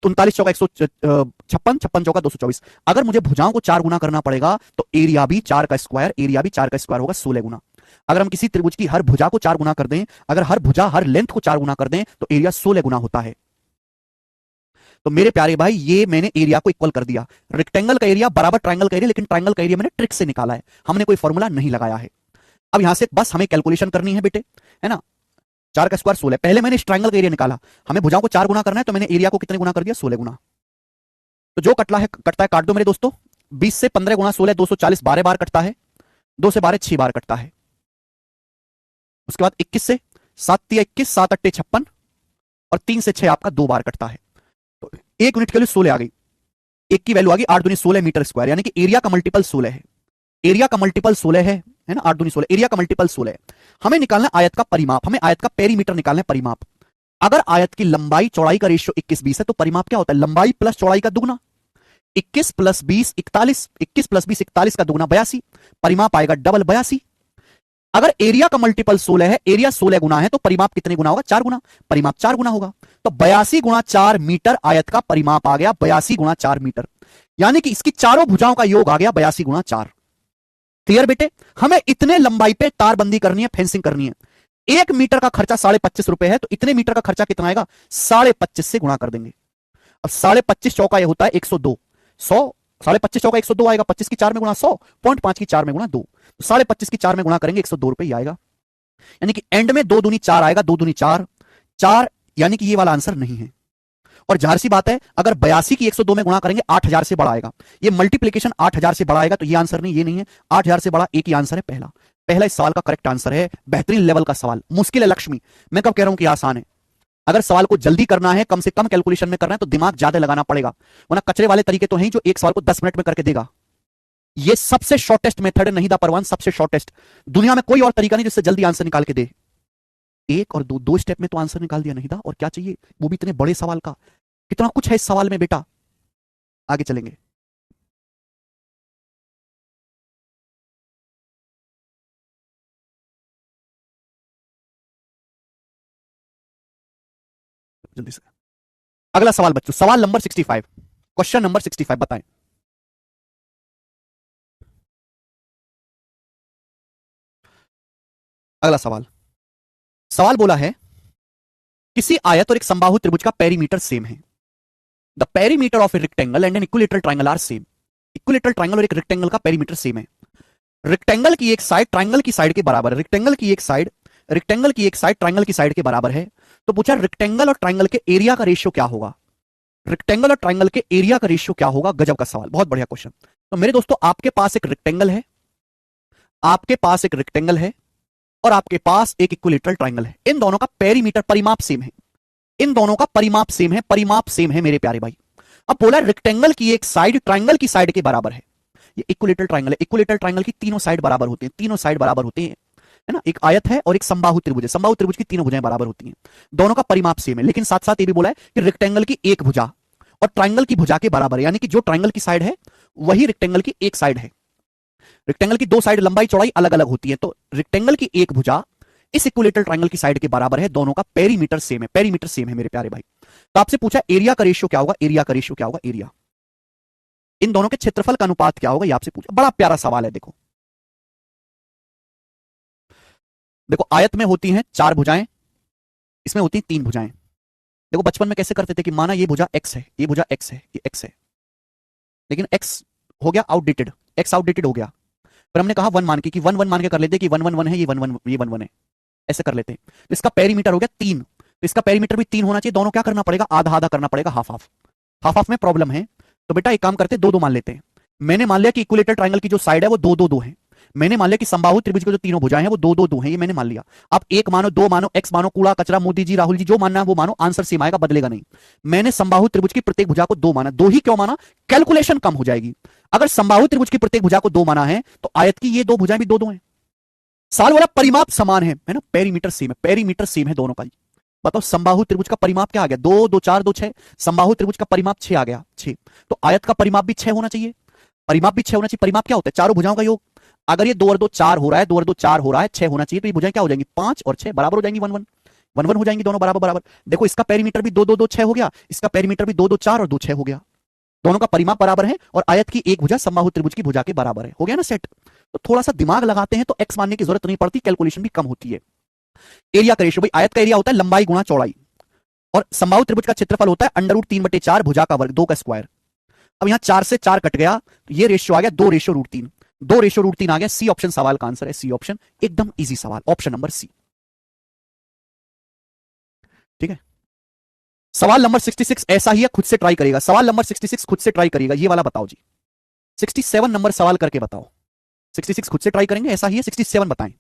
39 चौका 156, 56 चौका 224। अगर मुझे भुजाओं को 4 गुना करना पड़ेगा तो एरिया भी 4 का स्क्वायर, एरिया भी 4 का स्क्वायर होगा 16 गुना। अगर हम किसी त्रिभुज की हर भुजा को 4 गुना कर दें, अगर हर भुजा हर लेंथ को 4 गुना कर दें तो एरिया 16 गुना होता है। तो मेरे प्यारे भाई ये मैंने एरिया को इक्वल कर दिया। रेक्टेंगल का एरिया बराबर ट्रायंगल का एरिया, लेकिन ट्रायंगल का एरिया मैंने ट्रिक से निकाला है, हमने कोई फॉर्मूला नहीं लगाया है। अब यहां से बस हमें कैलकुलेशन करनी है बेटे, है ना। 4 का स्क्वायर 16, पहले मैंने इस ट्रायंगल का एरिया निकाला, हमें भुजाओं को 4 गुना करना है तो मैंने एरिया को कितने गुना कर दिया, 16 गुना। तो जो कटता है काट दो मेरे दोस्तों। 20 से 15 गुना 16 240, 12 बार कटता है, 2 से 12 6 बार कटता है। उसके बाद 21 से 7 तिया 21, 7 अट्टे 56 और 3 से 6 आपका 2 बार कटता है। तो 1 यूनिट के लिए 16 आ गई, 1 की वैल्यू आ गई 8 दूनी 16 मीटर स्क्वायर, यानी कि एरिया का मल्टीपल 16 है, एरिया का मल्टीपल 16 है ना, 8 दूनी 16, एरिया का मल्टीपल 16 है। हमें निकालना आयत का परिमाप, हमें आयत का पेरीमीटर निकालना है, परिमाप। अगर आयत की लंबाई चौड़ाई का रेशियो 21-20 है तो परिमाप क्या होता है, लंबाई प्लस चौड़ाई का दुगना। 21 + 20 41, 21 + 20 41 का दुगना 82, परिमाप आएगा डबल 82। अगर एरिया का मल्टीपल 16 है, एरिया 16 गुना है तो परिमाप कितने गुना होगा, 4 गुना, परिमाप 4 गुना होगा। तो 82 गुणा 4 मीटर आयत का परिमाप आ गया, 82 गुणा 4 मीटर, यानी कि इसकी चारों भुजाओं का योग आ गया 82 गुणा 4। क्लियर बेटे, हमें इतने लंबाई पे तारबंदी करनी है, फेंसिंग करनी है। 1 मीटर का खर्चा 25.5 रुपए है, तो इतने मीटर का खर्चा कितना आएगा, 25.5 से गुणा कर देंगे। अब 25.5 चौका ये होता है 102, 100, 25.5 चौका 102 आएगा, 25 की 4 में गुणा 100, 0.5 की 4 में गुणा 2, 25.5 की 4 में गुणा करेंगे 102 रुपए ही आएगा। यानी कि एंड में 2 दूनी 4 आएगा, 2 दूनी 4, 4, यानी कि ये वाला आंसर नहीं है। और जाहिर सी बात है अगर 82 की 102 में गुणा करेंगे 8000 से बड़ा आएगा, ये मल्टीप्लिकेशन 8000 से बड़ा आएगा, तो ये आंसर नहीं, ये नहीं है। 8000 से बड़ा एक ही आंसर है, पहला। पहला इस सवाल का करेक्ट आंसर है। बेहतरीन लेवल का सवाल, मुश्किल है लक्ष्मी, मैं कब कह रहा हूं कि आसान है। अगर सवाल को जल्दी करना है, कम से कम कैलकुलेशन में करना है, तो दिमाग ज्यादा लगाना पड़ेगा, वरना कचरे वाले तरीके तो हैं जो एक सवाल को 10 मिनट में करके देगा। ये सबसे शॉर्टेस्ट मेथड है, नहीं दा परवान, सबसे शॉर्टेस्ट। दुनिया में कोई और तरीका नहीं जिससे जल्दी आंसर निकाल के दे। एक और दो, दो स्टेप में तो आंसर निकाल दिया नहीं था, और क्या चाहिए, वो भी इतने बड़े सवाल का। कितना कुछ है इस सवाल में बेटा। आगे चलेंगे। जल्दी से अगला सवाल बच्चों, सवाल नंबर 65, क्वेश्चन नंबर 65 बताएं। अगला सवाल, सवाल बोला है किसी आयत और एक समबाहु त्रिभुज का पेरीमीटर सेम है। The perimeter of a rectangle and an equilateral triangle are same. Equilateral triangle और एक रेक्टेंगल का पेरीमीटर सेम है। रेक्टेंगल की एक साइड ट्रायंगल की साइड के बराबर है। रेक्टेंगल की एक साइड ट्रायंगल की साइड के बराबर है। तो पूछा रेक्टेंगल और ट्रायंगल के एरिया का रेशियो क्या होगा। रेक्टेंगल और ट्रायंगल के एरिया का रेशियो क्या होगा। गजब का सवाल, बहुत बढ़िया क्वेश्चन। तो मेरे दोस्तों, आपके पास एक रेक्टेंगल है, आपके पास एक रेक्टेंगल है, और आपके पास एक इक्विलेटरल ट्रायंगल है। इन दोनों का पेरीमीटर, परिमाप सेम है। इन दोनों का परिमाप सेम है, परिमाप सेम है मेरे प्यारे भाई। अब बोला रेक्टेंगल की एक साइड ट्रायंगल की साइड के बराबर है। ये इक्विलेटरल ट्रायंगल है। इक्विलेटरल ट्रायंगल की तीनों साइड बराबर होती हैं, तीनों साइड बराबर होती हैं, है ना। एक आयत है और एक समबाहु त्रिभुज है। समबाहु त्रिभुज की तीनों भुजाएं बराबर होती हैं। दोनों का परिमाप सेम है, लेकिन साथ साथ ये भी बोला है कि रेक्टेंगल की एक भुजा और ट्रायंगल की भुजा के बराबर है। यानी कि जो ट्रायंगल की साइड है वही रेक्टेंगल की एक साइड है। रेक्टेंगल की दो साइड लंबाई चौड़ाई अलग अलग होती है, तो रेक्टेंगल की एक भुजा इस इक्विलेटरल ट्रायंगल की साइड के बराबर है। दोनों का पेरीमीटर सेम है, पेरीमीटर सेम है मेरे प्यारे भाई। तो आपसे पूछा एरिया का रेशियो क्या होगा, एरिया का रेशियो क्या होगा, एरिया, इन दोनों के क्षेत्रफल का अनुपात क्या होगा, ये आपसे पूछा। बड़ा प्यारा सवाल है। देखो देखो, आयत में होती हैं चार भुजाएं, इसमें होती हैं तीन भुजाएं। देखो बचपन में कैसे करते थे कि माना ये भुजा एक्स है, ये भुजा एक्स है, ये एक्स है, लेकिन एक्स हो गया आउटडेटेड, एक्स आउटडेटेड हो गया। पर हमने कहा वन मान के, कि वन वन मान के कर लेते कि वन वन वन है, ये वन वन, ये वन वन है, ऐसे कर लेते हैं। तो इसका पेरीमीटर हो गया तीन, तो इसका पेरीमीटर भी तीन होना चाहिए। दोनों क्या करना पड़ेगा, आधा आधा करना पड़ेगा, हाफ हाफ। हाफ हाफ में प्रॉब्लम है, तो बेटा एक काम करते हैं, दो दो मान लेते हैं। मैंने मान लिया कि इक्विलेटरल ट्रायंगल की जो साइड है वो दो दो दो है। मैंने मान लिया कि समबाहु त्रिभुज की जो तीनों भुजाएं हैं वो दो दो दो हैं, ये मैंने मान लिया। आप एक मानो, दो मानो, एक्स मानो, कूड़ा कचरा, मोदी जी, राहुल जी, जो मानना है वो मानो, आंसर सेम आएगा, बदलेगा नहीं। मैंने समबाहु त्रिभुज की प्रत्येक भुजा को दो माना। दो ही क्यों माना, कैलकुलेशन कम हो जाएगी। अगर समबाहु त्रिभुज की प्रत्येक भुजा को दो माना है तो आयत की ये दो भुजाएं भी दो दो हैं। साल वाला परिमाप समान है ना, पेरीमीटर सेम है, पेरीमीटर सेम है दोनों का। बताओ समबाहु त्रिभुज का परिमाप क्या आ गया, दो दो चार दो छह। समबाहु त्रिभुज का परिमाप छह आ गया, छह। तो आयत का परिमाप भी छह होना चाहिए, परिमाप भी छह होना चाहिए। परिमाप क्या होता है, चारों भुजाओं का योग। अगर ये दो और दो चार हो रहा है, दो और दो चार हो रहा है, छह होना चाहिए। तो ये भुजाएं क्या हो जाएंगी, पांच और छह बराबर हो जाएंगी, वन वन, वन वन हो जाएंगी दोनों बराबर बराबर। देखो इसका पेरीमीटर भी दो दो दो छह हो गया, इसका पेरीमीटर भी दो दो चार और दो छह हो गया। दोनों का परिमाप बराबर है और आयत की एक भुजा समबाहु त्रिभुज की भुजा के बराबर है। हो गया ना सेट। तो थोड़ा सा दिमाग लगाते हैं तो एक्स मानने की जरूरत नहीं पड़ती, कैलकुलेशन भी कम होती है। एरिया का रेशियो, भाई आयत का एरिया होता है लंबाई गुणा चौड़ाई, और समबाहु त्रिभुज का क्षेत्रफल होता है अंडर रूट तीन बटे चार भुजा का वर्ग, दो का स्क्वायर। अब यहां चार से चार कट गया, तो ये रेशियो आ गया दो रेशियो रूट तीन। दो रेशियो रूट तीन आ गया। सी ऑप्शन सवाल का आंसर है, सी ऑप्शन, एकदम इजी सवाल, ऑप्शन नंबर सी। ठीक है। सवाल नंबर 66 ऐसा ही है, खुद से ट्राई करिएगा। सवाल नंबर 66 खुद से ट्राई करिएगा, ये वाला बताओ जी। 67 नंबर सवाल करके बताओ। 66 खुद से ट्राई करेंगे, ऐसा ही है। 67 बताएं।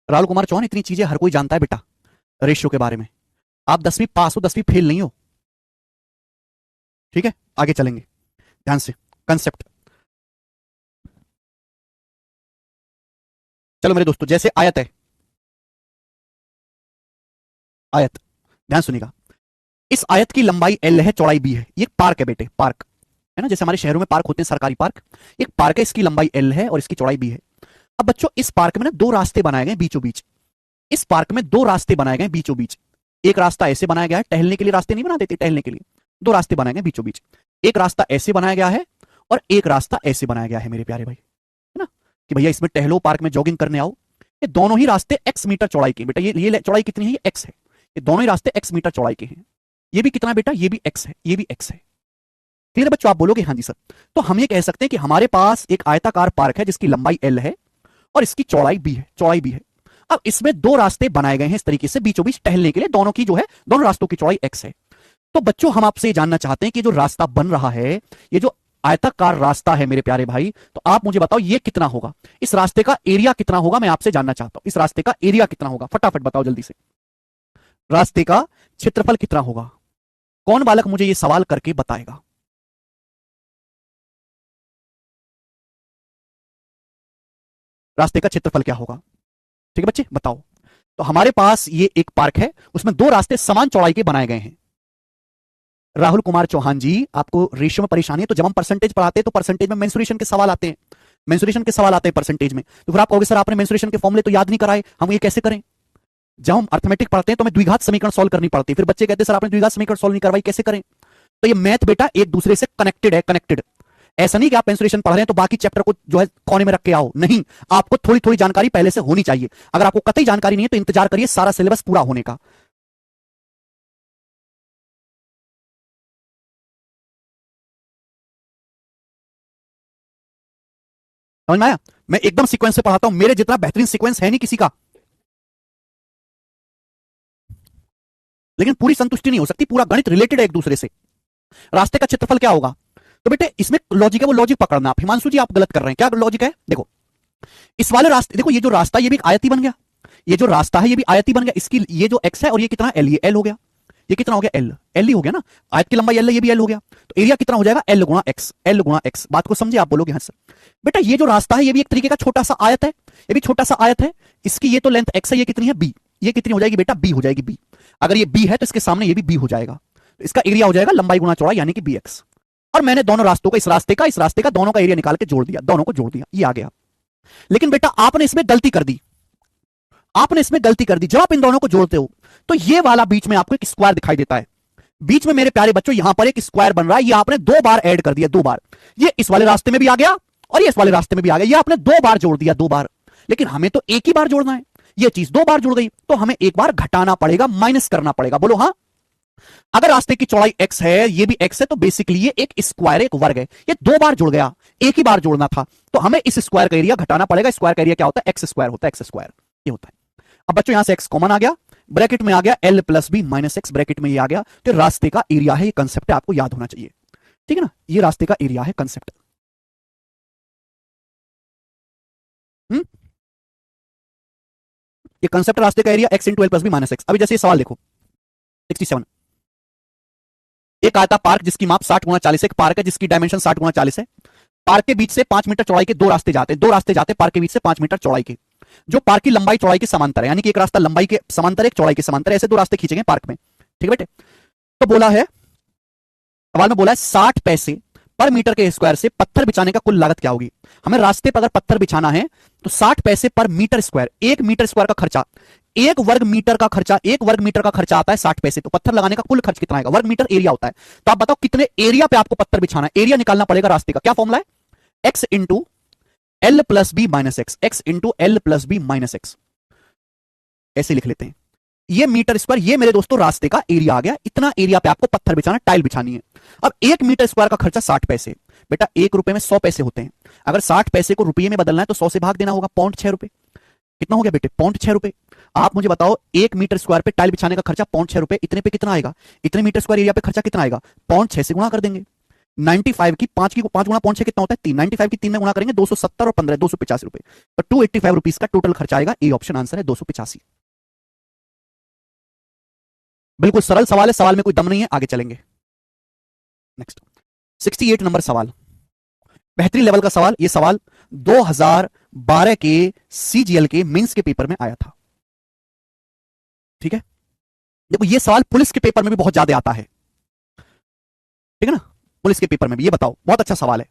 राहुल कुमार चौहान, इतनी चीजें हर कोई जानता है बेटा रेशियो के बारे में। आप 10वीं पास हो, 10वीं फेल नहीं हो। ठीक है, आगे चलेंगे ध्यान से। कंसेप्ट, चलो मेरे दोस्तों, जैसे आयत है, आयत, ध्यान सुनिएगा। इस आयत की लंबाई L है, चौड़ाई B है। ये पार्क है बेटे, पार्क है ना, जैसे हमारे शहरों में पार्क होते हैं, सरकारी पार्क। एक पार्क है, इसकी लंबाई L है और इसकी चौड़ाई B है। अब बच्चों, इस पार्क में ना दो रास्ते बनाए गए बीचों बीच। इस पार्क में दो रास्ते बनाए गए बीचों बीच। एक रास्ता ऐसे बनाया गया है, टहलने के लिए रास्ते नहीं बना देते, टहलने के लिए दो रास्ते बनाए गए बीचों बीच। एक रास्ता ऐसे बनाया गया है और एक रास्ता ऐसे बनाया गया है मेरे प्यारे भाई, है ना, कि भैया इसमें टहलो, पार्क में जॉगिंग करने आओ। ये दोनों ही रास्ते x मीटर चौड़ाई के बेटा। ये चौड़ाई कितनी है? ये x है। ये दोनों ही रास्ते x मीटर चौड़ाई के हैं। ये भी कितना बेटा? ये भी x है, ये भी x है। क्लियर बच्चों? आप बोलोगे हाँ जी सर। तो हम ये कह सकते हैं कि हमारे पास एक आयताकार पार्क है जिसकी लंबाई L है और इसकी चौड़ाई B है, चौड़ाई B है। अब इसमें दो रास्ते बनाए गए हैं इस तरीके से बीचों बीच टहलने के लिए, दोनों की जो है, दोनों रास्तों की चौड़ाई x है। तो बच्चों, हम आपसे जानना चाहते हैं कि जो रास्ता बन रहा है, ये जो आयताकार रास्ता है मेरे प्यारे भाई, तो आप मुझे बताओ ये कितना होगा? इस रास्ते का एरिया कितना होगा? मैं आपसे जानना चाहता हूं, इस रास्ते का एरिया कितना होगा? फटाफट बताओ जल्दी से। रास्ते का क्षेत्रफल कितना होगा? कौन बालक मुझे ये सवाल करके बताएगा? रास्ते का क्षेत्रफल क्या होगा? ठीक है बच्चे, बताओ। तो हमारे पास ये एक पार्क है, उसमें दो रास्ते समान चौड़ाई के बनाए गए हैं। राहुल कुमार चौहान जी, आपको रेशियो में परेशानी है, तो जब हम परसेंटेज पढ़ाते हैं तो परसेंटेज में मेंसुरेशन के सवाल आते हैं, मेंसुरेशन के सवाल आते हैं परसेंटेज में। तो फिर आप कहोगे सर आपने मेंसुरेशन के फॉर्मूले तो याद नहीं कराए, हम ये कैसे करें? जब हम अर्थमेटिक पढ़ते हैं तो हमें द्विघात समीकरण सॉल्व करनी पड़ती है। फिर बच्चे कहते हैं सर आपने द्विघात समीकरण सॉल्व नहीं करवाई, कैसे करें? तो ये मैथ बेटा एक दूसरे से कनेक्टेड है, कनेक्टेड। ऐसा नहीं कि आप मेंसुरेशन पढ़ रहे हैं तो बाकी चैप्टर को जो है कोने में रख के आओ, नहीं, आपको थोड़ी थोड़ी जानकारी पहले से होनी चाहिए। अगर आपको कतई जानकारी नहीं है तो इंतजार करिए सारा सिलेबस पूरा होने का। समझ में आया? मैं एकदम सीक्वेंस से पढ़ाता हूं, मेरे जितना बेहतरीन सीक्वेंस है नहीं किसी का। लेकिन पूरी संतुष्टि नहीं हो सकती, पूरा गणित रिलेटेड है एक दूसरे से। रास्ते का क्षेत्रफल क्या होगा? तो बेटे इसमें लॉजिक है, वो लॉजिक पकड़ना। आप हिमांशु जी आप गलत कर रहे हैं, क्या लॉजिक है? देखो इस वाले रास्ते, देखो ये जो रास्ता ये भी आयती बन गया, ये जो रास्ता है ये भी आयती बन गया। इसकी ये जो x है और ये कितना L, ये L हो गया। ये कितना हो गया? L, L ही हो गया ना, आयत की लंबाई L है, ये भी L हो गया। तो एरिया कितना हो जाएगा? L गुणा x, L गुणा x। बात को समझे? आप बोलोगे हाँ सर। बेटा ये जो रास्ता है ये भी एक तरीके का छोटा सा आयत है, ये भी छोटा सा आयत है। इसकी ये तो लेंथ x है, ये कितनी है? b। ये कितनी हो जाएगी बेटा? b हो जाएगी, b। अगर ये b है तो इसके सामने ये भी b हो जाएगा, तो इसका एरिया हो जाएगा लंबाई गुणा चौड़ाई यानी कि bx। और मैंने दोनों रास्तों का, इस रास्ते का दोनों का एरिया निकाल के जोड़ दिया, दोनों को जोड़ दिया, ये आ गया। लेकिन बेटा आपने इसमें गलती कर दी, आपने इसमें गलती कर दी। जब आप इन दोनों को जोड़ते हो तो ये वाला बीच में आपको एक स्क्वायर दिखाई देता है। बीच में मेरे प्यारे बच्चों यहां पर एक स्क्वायर बन रहा है, ये आपने दो बार ऐड कर दिया, दो बार। ये इस वाले रास्ते में भी आ गया और ये इस वाले रास्ते में भी आ गया, ये आपने दो बार जोड़ दिया, दो बार। लेकिन हमें तो एक ही बार जोड़ना है, ये चीज दो बार जुड़ गई तो हमें एक बार घटाना पड़ेगा, माइनस करना पड़ेगा। बोलो हाँ। अगर रास्ते की चौड़ाई x है, ये भी x है, तो बेसिकली ये एक स्क्वायर, एक वर्ग है। ये दो बार जुड़ गया, एक ही बार जोड़ना था, तो हमें इस स्क्वायर का एरिया घटाना पड़ेगा। स्क्वायर का एरिया क्या होता है? एक्स स्क्वायर होता है, एक्स स्क्वायर ये होता है। अब बच्चों यहां से x कॉमन आ गया, ब्रैकेट में आ गया L plus B minus x, bracket में ये आ गया। तो रास्ते का एरिया है, ये कंसेप्ट है, आपको याद होना चाहिए। ठीक है ना, ये रास्ते का एरिया है, कंसेप्ट। ये कंसेप्ट रास्ते का area x into L plus B minus x. अभी जैसे ये सवाल देखो 67, एक आयता पार्क जिसकी माप 60 गुणा 40 है, एक पार्क है जिसकी डायमेंशन 60 गुणा 40 है। पार्क के बीच से 5 मीटर चौड़ाई के दो रास्ते जाते हैं, दो रास्ते जाते हैं पार्क के बीच से 5 मीटर चौड़ाई के, जो पार्क की लंबाई चौड़ाई के समांतर है। यानी कि एक रास्ता लंबाई के समांतर, एक चौड़ाई के समांतर, ऐसे दो रास्ते खींचेंगे पार्क में। ठीक है बेटे? तो बोला है, सवाल में बोला है 60 पैसे पर मीटर के स्क्वायर से पत्थर बिछाने का कुल लागत क्या होगी? हमें रास्ते पर अगर पत्थर बिछाना है तो 60 पैसे पर मीटर स्क्वायर, एक मीटर स्क्वायर का खर्चा, एक वर्ग मीटर का खर्चा, एक वर्ग मीटर का खर्चा आता है 60 पैसे। तो पत्थर लगाने का कुल खर्च कितना आएगा? वर्ग मीटर एरिया होता है। तो आप बताओ कितने एरिया पे आपको पत्थर बिछाना है? एरिया निकालना पड़ेगा रास्ते का। क्या फॉर्मूला है? X into L plus B minus x, x into L plus B minus x, ऐसे लिख लेते हैं। ये मीटर स्क्वायर, ये मेरे दोस्तों रास्ते का एरिया आ गया। इतना एरिया पे आपको पत्थर बिछाना, टाइल बिछानी है। अब एक मीटर स्क्वायर का खर्चा 60 पैसे। बेटा एक रुपए में 100 पैसे होते हैं, अगर 60 पैसे को रुपये में बदलना है तो 100 से भाग देना होगा, पौंड 6 रुपए। कितना हो गया बेटे? पौंड 6 रुपए। आप मुझे बताओ एक मीटर स्क्वायर पे टाइल बिछाने का खर्चा पौंड 6 रुपए, इतने पे कितना आएगा? इतने मीटर स्क्वायर एरिया पे खर्चा कितना आएगा? पौंड 6 से गुणा कर देंगे। 95 की 5 की 5 गुना 0.6 कितना होता है 3, 95 की 3 में गुना करेंगे 270 और 15 285 रुपए, तो 285 रुपीज का टोटल खर्चा आएगा। ए ऑप्शन आंसर है 285। बिल्कुल सरल सवाल है, सवाल में कोई दम नहीं है, आगे चलेंगे। नेक्स्ट 68 नंबर सवाल, बेहतरीन लेवल का सवाल। यह सवाल 2012 के सीजीएल के मेंस के पेपर में आया था। ठीक है, देखो ये सवाल पुलिस के पेपर में भी बहुत ज्यादा आता है, ठीक है ना, पुलिस के पेपर में भी। ये बताओ, बहुत अच्छा सवाल है।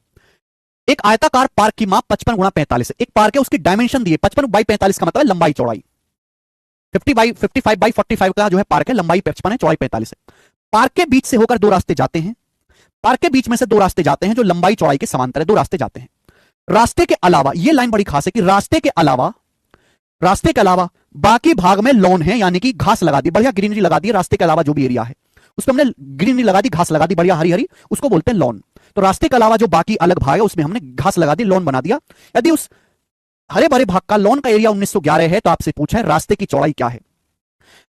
एक आयताकार पार्क की माप 55 गुणा 45 है। एक पार्क है, उसकी डायमेंशन दिए 55 बाई 45 का मतलब है लंबाई चौड़ाई। 55 बाई 45 का जो है पार्क है, लंबाई 55 है, चौड़ाई 45 है। पार्क के बीच से होकर दो रास्ते जाते हैं, पार्क के बीच में से दो रास्ते जाते हैं जो लंबाई चौड़ाई के समांतर है, दो रास्ते जाते हैं। रास्ते के अलावा, ये लाइन बड़ी खास है कि रास्ते के अलावा बाकी भाग में लॉन है, यानी कि घास लगा दी, बढ़िया ग्रीनरी लगा दी। रास्ते के अलावा जो भी एरिया है उसमें हमने ग्रीनरी लगा दी, घास लगा दी, बढ़िया हरी हरी, उसको बोलते हैं लॉन। तो रास्ते के अलावा जो बाकी अलग भाग है उसमें हमने घास लगा दी, लॉन बना दिया। यदि उस हरे भरे भाग का लॉन का एरिया 1911 है तो आपसे पूछा है रास्ते की चौड़ाई क्या है।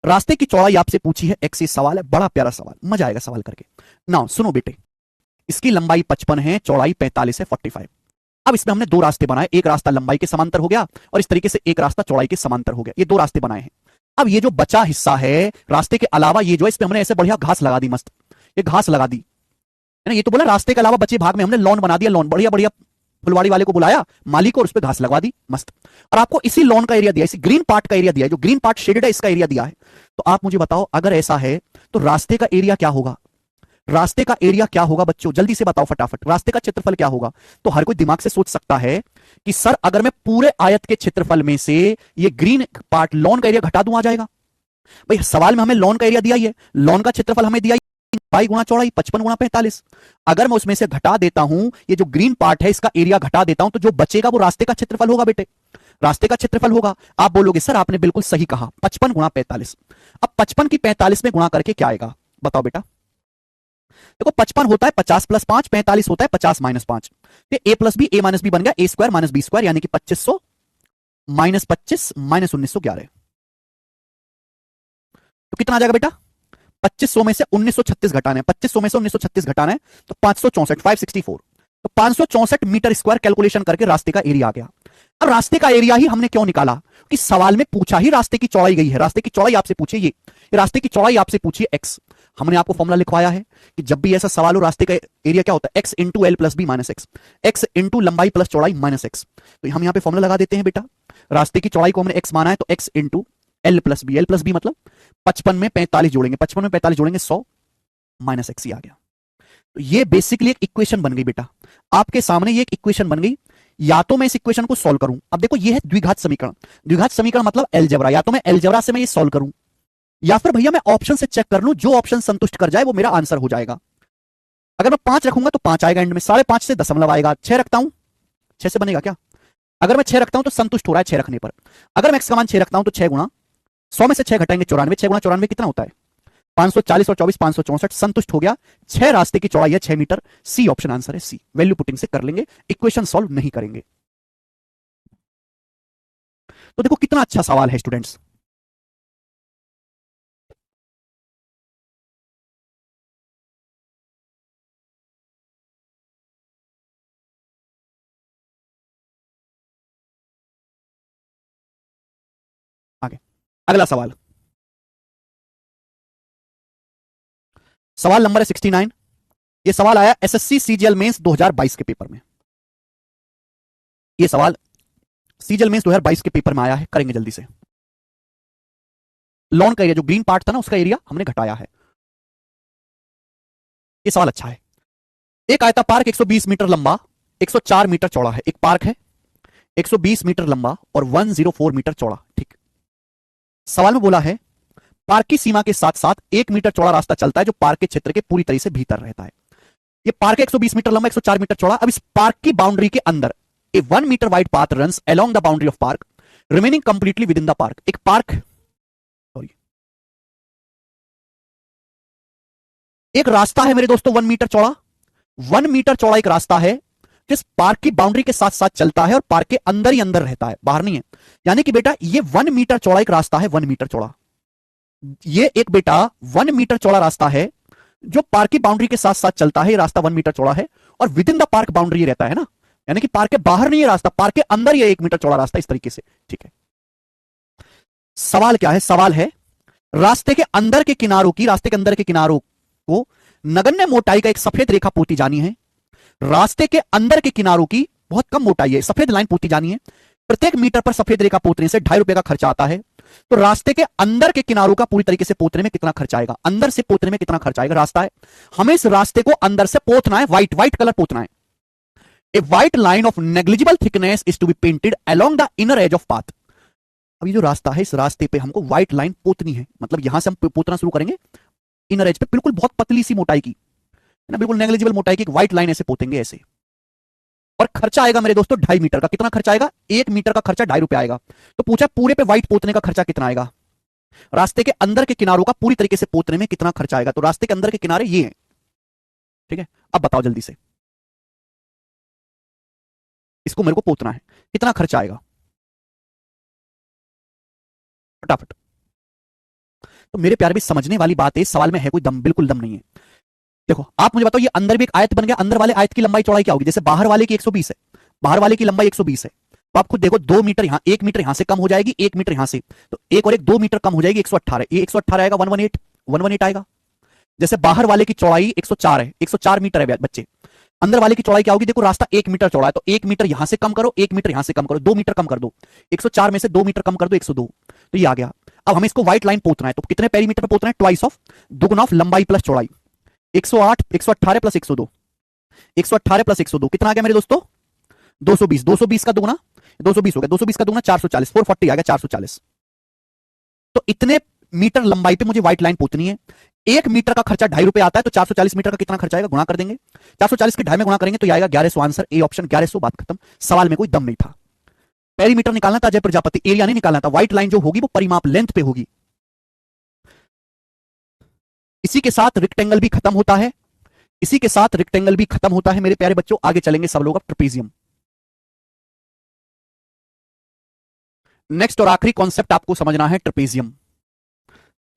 रास्ते की चौड़ाई आपसे पूछी है एक्स। सवाल है, बड़ा प्यारा सवाल, मजा आएगा सवाल करके। नाउ सुनो बेटे, इसकी लंबाई 55 है, चौड़ाई 45 है, 45। अब इसमें हमने दो रास्ते बनाए, एक रास्ता लंबाई के समांतर हो गया और इस तरीके से एक रास्ता चौड़ाई के समांतर हो गया। ये दो रास्ते बनाए हैं। अब ये जो बचा हिस्सा है रास्ते के अलावा, ये जो है इस पे हमने ऐसे बढ़िया घास लगा दी, मस्त ये घास लगा दी है ना। ये तो बोला रास्ते के अलावा बचे भाग में हमने लॉन बना दिया, लॉन बढ़िया बढ़िया, फुलवाड़ी वाले को बुलाया, माली को, और उस पर घास लगवा दी, मस्त। और आपको इसी लॉन का एरिया दिया, इसी ग्रीन पार्ट का एरिया दिया है, जो ग्रीन पार्ट शेडेड है इसका एरिया दिया है। तो आप मुझे बताओ, अगर ऐसा है तो रास्ते का एरिया क्या होगा? रास्ते का एरिया क्या होगा बच्चों, जल्दी से बताओ फटाफट। रास्ते का क्षेत्रफल क्या होगा? तो हर कोई दिमाग से सोच सकता है कि सर अगर मैं पूरे आयत के क्षेत्रफल में से ये ग्रीन पार्ट लॉन का एरिया घटा दूं, आ जाएगा। भाई सवाल में हमें लॉन का एरिया दिया ही है, लॉन का क्षेत्रफल हमें दिया लंबाई गुणा चौड़ाई 55 गुणा 45। अगर मैं उसमें से घटा देता हूं, ये जो ग्रीन पार्ट है इसका एरिया घटा देता हूं, तो जो बचेगा वो रास्ते का क्षेत्रफल होगा बेटे, रास्ते का क्षेत्रफल होगा। आप बोलोगे सर आपने बिल्कुल सही कहा, 55 गुणा 45। अब 55 की 45 में गुणा करके क्या आएगा बताओ बेटा। देखो 55 होता है 50 प्लस 5, 45 होता है 50 माइनस 5। ए प्लस बी, ए माइनस बी बन गया ए स्क्वायर माइनस बी स्क्वायर, यानी कि 2500 माइनस 25 माइनस 1911। तो कितना आ जाएगा बेटा? 2500 में से 1936 घटाना है, 2500 में से 1936 घटाना है तो 564, 564। तो 564 मीटर स्क्वायर कैलकुलेशन करके रास्ते का एरिया आ गया। अब रास्ते का एरिया ही हमने क्यों निकाला कि सवाल में पूछा ही रास्ते की चौड़ाई गई है, रास्ते की चौड़ाई आपसे पूछे, ये रास्ते की चौड़ाई आपसे पूछिए एक्स। हमने आपको फॉर्मूला लिखवाया है कि जब भी ऐसा सवाल हो रास्ते का एरिया क्या होता है, x into L plus B minus x, x into लंबाई प्लस चौड़ाई माइनस एक्स। तो हम यहां पे फॉर्मूला लगा देते हैं बेटा, रास्ते की चौड़ाई को हमने एक्स माना है तो x into L plus B, L plus B मतलब 55 में 45 जोड़ेंगे, 55 में 45 जोड़ेंगे 100 माइनस एक्स ही आ गया। तो ये बेसिकली एक इक्वेशन बन गई बेटा, आपके सामने ये एक इक्वेशन बन गई। या तो मैं इस इक्वेशन को सॉल्व करूं, अब देखो ये है द्विघात समीकरण, द्विघात समीकरण मतलब अलजेब्रा, या तो मैं अलजेब्रा से मैं ये सॉल्व करूं या फिर भैया मैं ऑप्शन से चेक कर लूं, जो ऑप्शन संतुष्ट कर जाए वो मेरा आंसर हो जाएगा। अगर मैं 5 रखूंगा तो 5 आएगा एंड में, 5.5 से दशमलव आएगा, 6 रखता हूं 6 से बनेगा क्या? अगर मैं 6 रखता हूं तो संतुष्ट हो रहा है 6 रखने पर। अगर मैं एक्स का मान 6 रखता हूं तो 6 गुणा 100 में से 6 घटाएंगे 94, 6 गुणा 94 कितना होता है 540 और 24 564, संतुष्ट हो गया। 6 रास्ते की चौड़ाई है 6 मीटर, सी ऑप्शन आंसर है सी। वैल्यू पुटिंग से कर लेंगे, इक्वेशन सॉल्व नहीं करेंगे। तो देखो कितना अच्छा सवाल है स्टूडेंट्स। आगे अगला सवाल, सवाल नंबर है 69। ये सवाल आया एसएससी सीजीएल मेंस 2022 के पेपर में। ये सवाल सीजीएल मेंस 2022 के पेपर में आया है, करेंगे जल्दी से। लॉन का एरिया जो ग्रीन पार्ट था ना उसका एरिया हमने घटाया है। ये सवाल अच्छा है। एक आयता पार्क 120 मीटर लंबा 104 मीटर चौड़ा है। एक पार्क है 120 मीटर लंबा और 104 मीटर चौड़ा, ठीक। सवाल में बोला है पार्क की सीमा के साथ साथ 1 मीटर चौड़ा रास्ता चलता है जो पार्क के क्षेत्र के पूरी तरह से भीतर रहता है। ये पार्क 120 मीटर लंबा 104 मीटर चौड़ा। अब इस पार्क की बाउंड्री के अंदर a 1 meter wide path runs along the boundary of park remaining completely within the park. एक पार्क, सॉरी, एक रास्ता है मेरे दोस्तों 1 मीटर चौड़ा, 1 मीटर चौड़ा एक रास्ता है जिस पार्क की बाउंड्री के साथ साथ चलता है और पार्क के अंदर ही अंदर रहता है, बाहर नहीं है। यानी कि बेटा ये 1 मीटर चौड़ा एक रास्ता है, 1 मीटर चौड़ा। ये एक बेटा 1 मीटर चौड़ा रास्ता है जो पार्क की बाउंड्री के साथ साथ चलता है, ये रास्ता 1 मीटर चौड़ा है, और with in the park boundary ये रहता है ना, यानी कि पार्क के बाहर नहीं है रास्ता, पार्क के अंदर ये 1 मीटर चौड़ा रास्ता, इस तरीके से। ठीक है, सवाल क्या है? सवाल है रास्ते के अंदर के किनारों की, रास्ते के अंदर के किनारों को नगण्य मोटाई का एक सफेद रेखा पोती जानी है। रास्ते के अंदर के किनारों की बहुत कम मोटाई है, सफेद लाइन पोती जानी है। प्रत्येक मीटर पर सफेद रेखा पोतने से ₹2.5 का खर्चा आता है। तो रास्ते के अंदर के किनारों का पूरी तरीके से पोतने में कितना खर्च आएगा? अंदर से पोतने में कितना खर्च आएगा? रास्ता है, हमें इस रास्ते को अंदर से पोतना है, व्हाइट कलर पोतना है। A white line of negligible thickness is to be painted along the inner edge of path. अब ये जो रास्ता है, इस रास्ते पे हमको व्हाइट लाइन पोतनी है, मतलब यहां से हम पोतना शुरू करेंगे इनर एज पे, बिल्कुल बहुत पतली सी मोटाई की है ना, बिल्कुल नेग्लिजिबल मोटाई की एक व्हाइट लाइन ऐसे पोतेंगे ऐसे। और खर्चा आएगा मेरे दोस्तों ₹2.5 का। कितना खर्चा आएगा? 1 मीटर का खर्चा ₹2.5 आएगा। तो पूछा पूरे पे व्हाइट पोतने का खर्चा कितना आएगा? रास्ते के अंदर के किनारों का पूरी तरीके से पोतने में कितना खर्चा आएगा? तो रास्ते के अंदर के किनारे ये हैं, ठीक है। अब बताओ जल्दी से, इसको मेरे को पोतना है, कितना खर्चा आएगा? फटाफट। तो मेरे प्यारे भी समझने वाली बात है, इस सवाल में है कोई दम, बिल्कुल दम नहीं है। देखो आप मुझे बताओ, ये अंदर भी एक आयत बन गया, अंदर वाले आयत की लंबाई चौड़ाई क्या होगी? जैसे बाहर वाले की 120 है, बाहर वाले की लंबाई 120 है, तो आप खुद देखो 2 मीटर यहां, 1 मीटर यहां से कम हो जाएगी, 1 मीटर यहां से, तो एक और एक 2 मीटर कम हो जाएगी, 118। ये 118 आएगा, 118 आएगा। जैसे बाहर वाले की चौड़ाई 104 है, 104 मीटर है बच्चे, अंदर वाले की चौड़ाई क्या होगी? देखो रास्ता 1 मीटर चौड़ा है, तो 1 मीटर यहां से कम करो, 1 मीटर यहां से कम करो, 2 मीटर कम कर दो, 104 में से 2 मीटर कम कर दो, 102, तो ये आ गया। अब हमें इसको व्हाइट लाइन पोतना है, तो कितने पेरीमीटर पे पोतना है? ट्वाइस ऑफ, दुगुना ऑफ लंबाई प्लस चौड़ाई, 108, 118 प्लस 102, 118 प्लस 102 कितना आ गया मेरे दोस्तों? 220, 220 का दुगुना 220 हो गया, 220 का दुगुना 440, 440 आ गया, 440। तो इतने मीटर लंबाई पे मुझे व्हाइट लाइन पोतनी है। 1 मीटर का खर्चा ₹2.5 आता है, तो 440 मीटर का कितना खर्चा आएगा? गुणा कर देंगे, 440 के 2.5 में गुणा करेंगे तो आएगा 1100 आंसर। ए ऑप्शन 1100, बात खत्म। सवाल में कोई दम नहीं था। पेरीमीटर निकालना था अजय प्रजापति, एरिया नहीं निकालना था। व्हाइट लाइन जो होगी वो परिमाप लेंथ पे होगी। इसी के साथ रेक्टेंगल भी खत्म होता है, इसी के साथ रेक्टेंगल भी खत्म होता है मेरे प्यारे बच्चों। आगे चलेंगे सब लोग अब ट्रेपेजियम। नेक्स्ट और आखिरी कॉन्सेप्ट आपको समझना है, ट्रेपेजियम।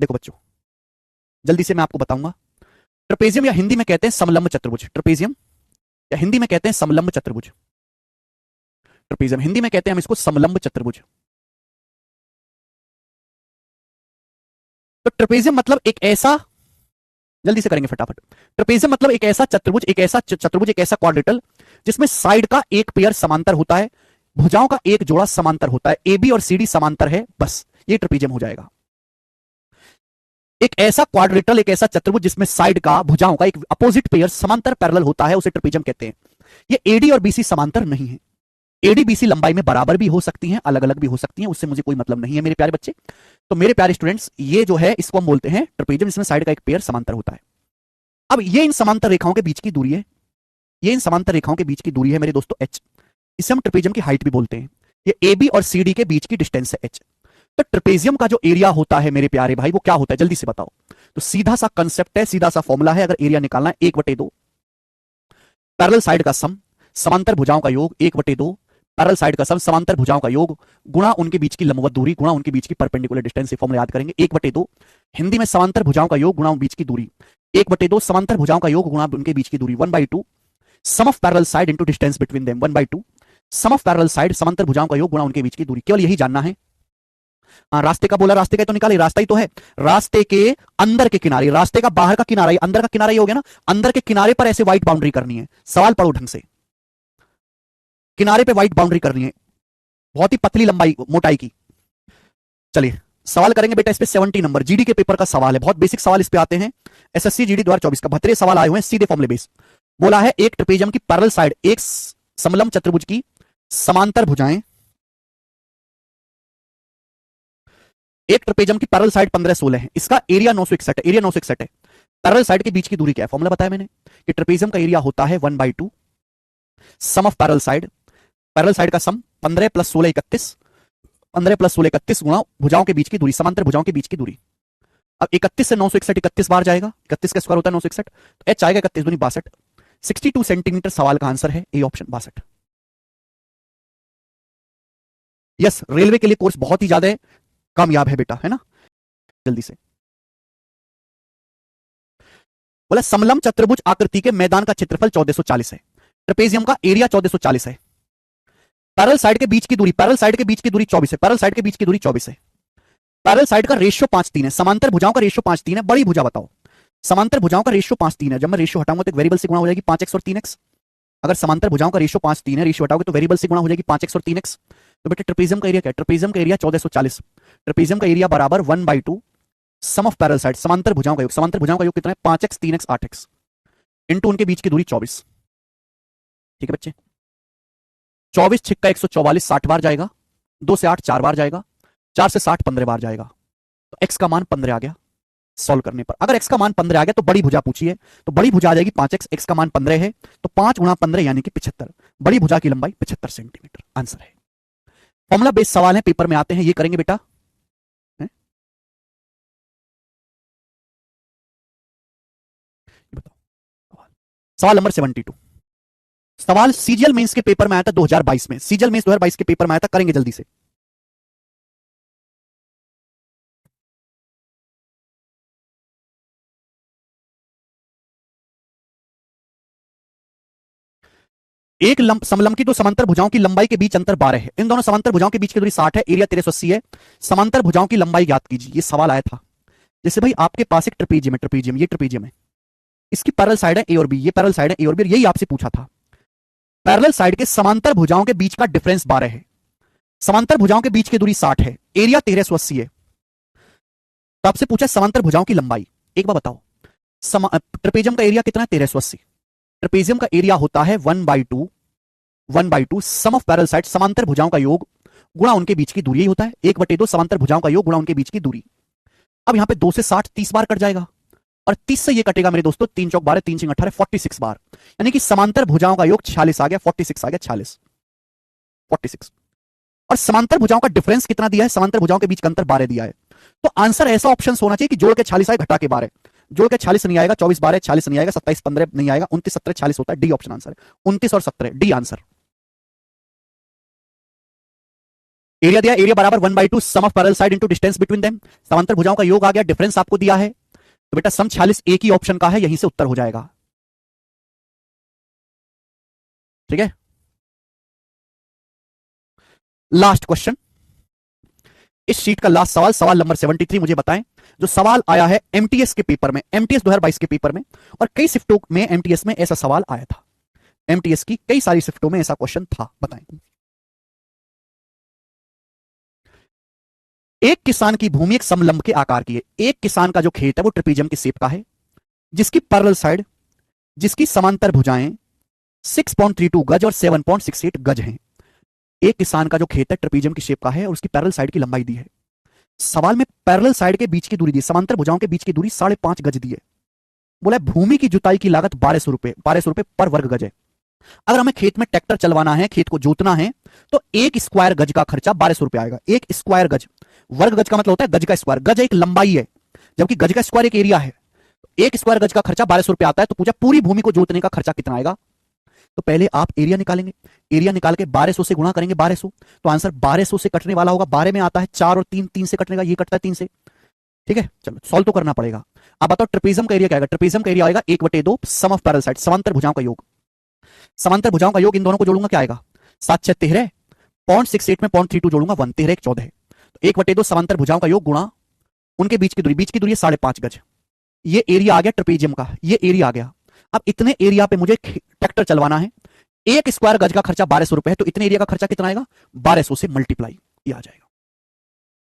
देखो बच्चों, जल्दी से मैं आपको बताऊंगा। ट्रेपेजियम या हिंदी में कहते हैं समलंब चतुर्भुज। ट्रेपेजियम या हिंदी में कहते हैं समलंब चतुर्भुज। ट्रेपेजियम हिंदी में कहते हैं हम इसको समलंब चतुर्भुज। तो ट्रेपेजियम मतलब एक ऐसा, जल्दी से करेंगे फटाफट। ट्रेपेजियम मतलब एक ऐसा चतुर्भुज, एक ऐसा चतुर्भुज, एक ऐसा क्वाड्रेटल जिसमें साइड का एक पेयर समांतर होता है, भुजाओं का एक जोड़ा समांतर होता है, ए बी और सी डी समांतर है, बस ये ट्रेपेजियम हो जाएगा। एक ऐसा क्वाड्रेटल, एक ऐसा चतुर्भुज जिसमें साइड का, भुजाओं का एक अपोजिट पेयर समांतर पैरेलल होता है, उसे ट्रेपेजियम कहते हैं। ये एडी और बीसी समांतर नहीं है। एडी बीसी लंबाई में बराबर भी हो सकती हैं, अलग अलग भी हो सकती हैं, उससे मुझे कोई मतलब नहीं है मेरे प्यारे बच्चे। तो मेरे प्यारे स्टूडेंट्स, ये जो है इसको हम बोलते हैं ट्रेपेजियम, जिसमें साइड का एक पेयर समांतर होता है। अब ये इन समांतर रेखाओं के बीच की दूरी है, ये इन समांतर रेखाओं के बीच की दूरी है मेरे दोस्तों एच। इसे हम ट्रेपेजियम की हाइट भी बोलते हैं। ये ए बी और सी डी के बीच की डिस्टेंस है एच। तो ट्रेपेजियम का जो एरिया होता है मेरे प्यारे भाई, वो क्या होता है जल्दी से बताओ। तो सीधा सा कंसेप्ट है, सीधा सा फॉर्मूला है। अगर एरिया निकालना है 1/2 पैरेलल साइड का सम, समांतर भुजाओं का योग 1/2 पैरेलल साइड का सम, समांतर भुजाओं का योग गुणा उनके बीच की लंबवत दूरी गुणा उनके बीच की परपेंडिकुलर डिस्टेंस। फॉर्मूला याद करेंगे 1/2 हिंदी में समांतर भुजाओं का योग गुणा बीच की दूरी, 1/2 समांतर भुजाओं का योग गुणा उनके बीच की दूरी, 1/2 sum of parallel side into distance between them, 1/2 sum of parallel side, समांतर भुजाओं का योग गुणा उनके बीच की दूरी। केवल यही जानना है। हाँ, रास्ते का बोला, रास्ते का तो निकाले, रास्ता ही तो है। रास्ते के अंदर के किनारे, रास्ते का बाहर का किनारा, अंदर का किनारा ये हो गया ना, अंदर के किनारे पर ऐसे व्हाइट बाउंड्री करनी है। सवाल पढ़ो ढंग से, किनारे पे व्हाइट बाउंड्री करनी है, बहुत ही पतली लंबाई मोटाई की। चलिए सवाल करेंगे बेटा इस पे 70 नंबर, जीडी के पेपर का सवाल है, बहुत बेसिक सवाल इस पे आते हैं। एसएससी जीडी 2024 का 72 सवाल आए हुए हैं सीधे फॉर्मूले बेस। बोला है एक ट्रेपेजियम की पैरेलल साइड, एक समलंब चतुर्भुज की समांतर भुजाएं, एक ट्रेपेजियम की पैरेलल साइड 15-16 है, इसका एरिया 961 है, एरिया 961 है। पैरेलल साइड के बीच की दूरी क्या है? फॉर्मूला बताया मैंने कि ट्रेपेजियम का एरिया होता है 1/2 sum of parallel side, parallel side का सम 15 + 16 31, 15 + 16 31 गुणा भुजाओं के बीच की दूरी, समांतर भुजाओं के बीच की दूरी। अब 31 से 961 31 बार जाएगा, 31 का स्क्वायर होता है 961, तो एच आएगा 31 दूनी 62, 62 सेंटीमीटर सवाल का आंसर है ए ऑप्शन 62। यस, रेलवे के लिए कोर्स बहुत ही ज्यादा कामयाब है बेटा, है ना। जल्दी से बोला समलंब चतुर्भुज आकृति के मैदान का क्षेत्रफल 1440 है, ट्रेपेजियम का एरिया 1440 है, पैरेलल साइड के बीच की दूरी, पैरेलल साइड के बीच की दूरी 24 है, पैरेलल साइड के बीच की दूरी 24 है, पैरेलल साइड का रेशियो 5:3 है, समांतर भुजाओं का रेशियो 5:3 है। बड़ी भुजा बताओ, समांतर भुजाओं का रेशियो 5:3 है। जब मैं रेशियो हटाऊंगा तो एक वेरिएबल से गुणा हो जाएगी 5x और 3x। अगर समांतर भुजाओं का रेशियो 5:3 है, रेशियो हटाओगे तो वेरिएबल से गुणा हो जाएगी 5x और 3x। तो बेटे ट्रेपेजियम का एरिया क्या है? ट्रेपेजियम का एरिया 1440, ट्रेपेजियम का एरिया बराबर 1/2 सम ऑफ पैरेलल साइड, समांतर भुजाओं का योग। समांतर भुजाओं का योग कितना है? 5x 3x 8x इंटू उनके बीच की दूरी 24। ठीक है बच्चे, 24 छिक्का 144 60 बार जाएगा, 2 से 8 4 बार जाएगा, 4 से 60 15 बार जाएगा। तो x का मान 15 आ गया सॉल्व करने पर। अगर x का मान 15 आ गया तो बड़ी भुजा पूछिए, तो बड़ी भुजा आ जाएगी 5x, x का मान 15 है तो 5 गुणा 15 यानी कि 75। बड़ी भुजा की लंबाई 75 सेंटीमीटर आंसर है। फॉर्मूला बेस्ड सवाल है, पेपर में आते हैं, ये करेंगे बेटा। बताओ सवाल नंबर 72। सवाल सीजीएल मेंस के पेपर में आया था 2022 में, सीजीएल मेंस 2022 के पेपर में आया था, करेंगे जल्दी से। एक समलंब की दो समांतर भुजाओं की लंबाई के बीच अंतर 12 है, इन दोनों समांतर भुजाओं के बीच की दूरी 60 है, एरिया 1380 है, समांतर भुजाओं की लंबाई ज्ञात कीजिए। ये सवाल आया था। जैसे भाई आपके पास एक ट्रेपेजियम है, ट्रेपेजियम, ये ट्रेपेजियम है, इसकी पैरेलल साइड है ए और बी, ये पैरेलल साइड है ए और बी, यही आपसे पूछा था। पैरेलल साइड के समांतर भुजाओं के बीच का डिफरेंस 12 है, समांतर भुजाओं के बीच की दूरी 60 है, एरिया 1380 है। तो आपसे पूछा समांतर भुजाओं की लंबाई। एक बार बताओ, ट्रेपेजियम का एरिया कितना है? 1380। ट्रेपेजियम का एरिया होता है 1/2 सम ऑफ पैरेलल साइड, समांतर भुजाओं का योग गुणा उनके बीच की दूरी, यही होता है 1/2 समांतर भुजाओं का योग गुणा उनके बीच की दूरी। अब यहां पे 2 से 60 30 बार कट जाएगा, और 30 से ये कटेगा मेरे दोस्तों, 3 चौक 12 3 6 18 46 बार, यानी कि समांतर भुजाओं का योग 46 आ गया, 46 आ गया, 46। और समांतर भुजाओं का डिफरेंस कितना दिया है? समांतर भुजाओं के बीच का अंतर 12 दिया है। तो आंसर ऐसा ऑप्शन होना चाहिए कि जोड़ के 46 आए, घटा के 12, जोड़ के 46 नहीं आएगा, 24 12 46 नहीं आएगा, 27 15 नहीं आएगा, 29 17 40 होता है। डी ऑप्शन आंसर है, 29 और 17 डी आंसर। एरिया दिया, एरिया बराबर 1/2 sum of parallel side into distance between them, समांतर भुजाओं का योग आ गया, डिफरेंस आपको दिया है, तो बेटा सम 46 एक ही ऑप्शन का है, यहीं से उत्तर हो जाएगा। ठीक है, लास्ट क्वेश्चन, इस शीट का लास्ट सवाल, सवाल नंबर 73। मुझे बताएं, जो सवाल आया है एमटीएस के पेपर में, एमटीएस 2022 के पेपर में, और कई शिफ्टों में एमटीएस में ऐसा सवाल आया था, एमटीएस की कई सारी शिफ्टों में ऐसा क्वेश्चन था, बताएं। एक किसान की भूमि एक समलंब के आकार की है, एक किसान का जो खेत है वो ट्रेपेजियम की शेप का है, जिसकी पैरेलल साइड, जिसकी समांतर भुजाएं 6.32 गज और 7.68 गज हैं। एक किसान का जो खेत है ट्रेपेजियम की शेप का है और उसकी पैरेलल साइड की लंबाई दी है। सवाल में पैरेलल साइड के बीच की दूरी दी, समांतर भुजाओं के बीच की दूरी 5.5 गज दी है। बोला भूमि की जुताई की लागत 1200 रुपए पर वर्ग गज है। अगर हमें खेत में ट्रैक्टर चलवाना है, खेत को जोतना है, तो 1 स्क्वायर गज का खर्चा 1200 रुपए आएगा। 1 स्क्वायर गज, वर्ग गज का मतलब होता है गज का स्क्वायर, गज एक लंबाई है जबकि गज का स्क्वायर एक एरिया है। 1 स्क्वायर गज का खर्चा 1200 रुपए आता है। तो पूछा पूरी भूमि को जोतने का खर्चा कितना आएगा? तो पहले आप एरिया निकालेंगे, एरिया निकाल के 1200 से गुणा करेंगे 1200, तो आंसर 1200 से कटने वाला होगा। 12 में आता है 4 और 3, 3 से कटने का, ये कटता है 3 से। ठीक है, चलो सॉल्व तो करना पड़ेगा। अब बताओ ट्रेपेजियम का एरिया क्या आएगा? ट्रेपेजियम का एरिया आएगा 1/2 सम ऑफ पैरेलल साइड, समांतर भुजाओं का योग, समांतर भुजाओं का योग, इन दोनों को जोड़ूंगा क्या आएगा? 7 6 13, 0.68 में 0.32 जोड़ूंगा 1 13 1 14, तो 1/2 समांतर भुजाओं का योग गुणा उनके बीच की दूरी, बीच की दूरी 5.5 गज, ये एरिया आ गया ट्रेपेजियम का, ये एरिया आ गया। अब इतने एरिया पे मुझे ट्रैक्टर चलवाना है, 1 स्क्वायर गज का खर्चा 1200 रुपए है, तो इतने एरिया का खर्चा कितना आएगा? 1200 से मल्टीप्लाई, ये आ जाएगा।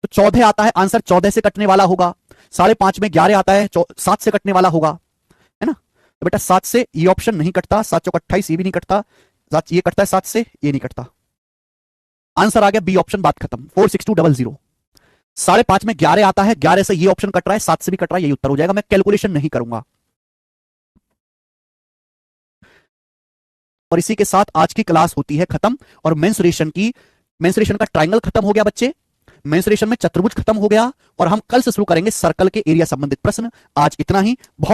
तो 14 आता है आंसर, 14 से कटने वाला होगा। 5.5 में 11 आता है, 7 से कटने वाला होगा, है ना? तो बेटा 7 से ये ऑप्शन नहीं कटता, 7 चौक 28, ये भी नहीं कटता, ये कटता है 7 से, ये नहीं कटता। आंसर आ गया बी ऑप्शन, बात खत्म। 46200। 5.5 में 11 आता है, 11 से ये ऑप्शन कट रहा है, 7 से भी कट रहा है, यही उत्तर हो जाएगा। मैं कैलकुलेशन नहीं करूंगा। और इसी के साथ आज की क्लास होती है खत्म, और मेंसुरेशन का ट्रायंगल खत्म हो गया बच्चे, मेंसुरेशन में चतुर्भुज खत्म हो गया, और हम कल से शुरू करेंगे सर्कल के एरिया संबंधित प्रश्न। आज इतना ही। बहुत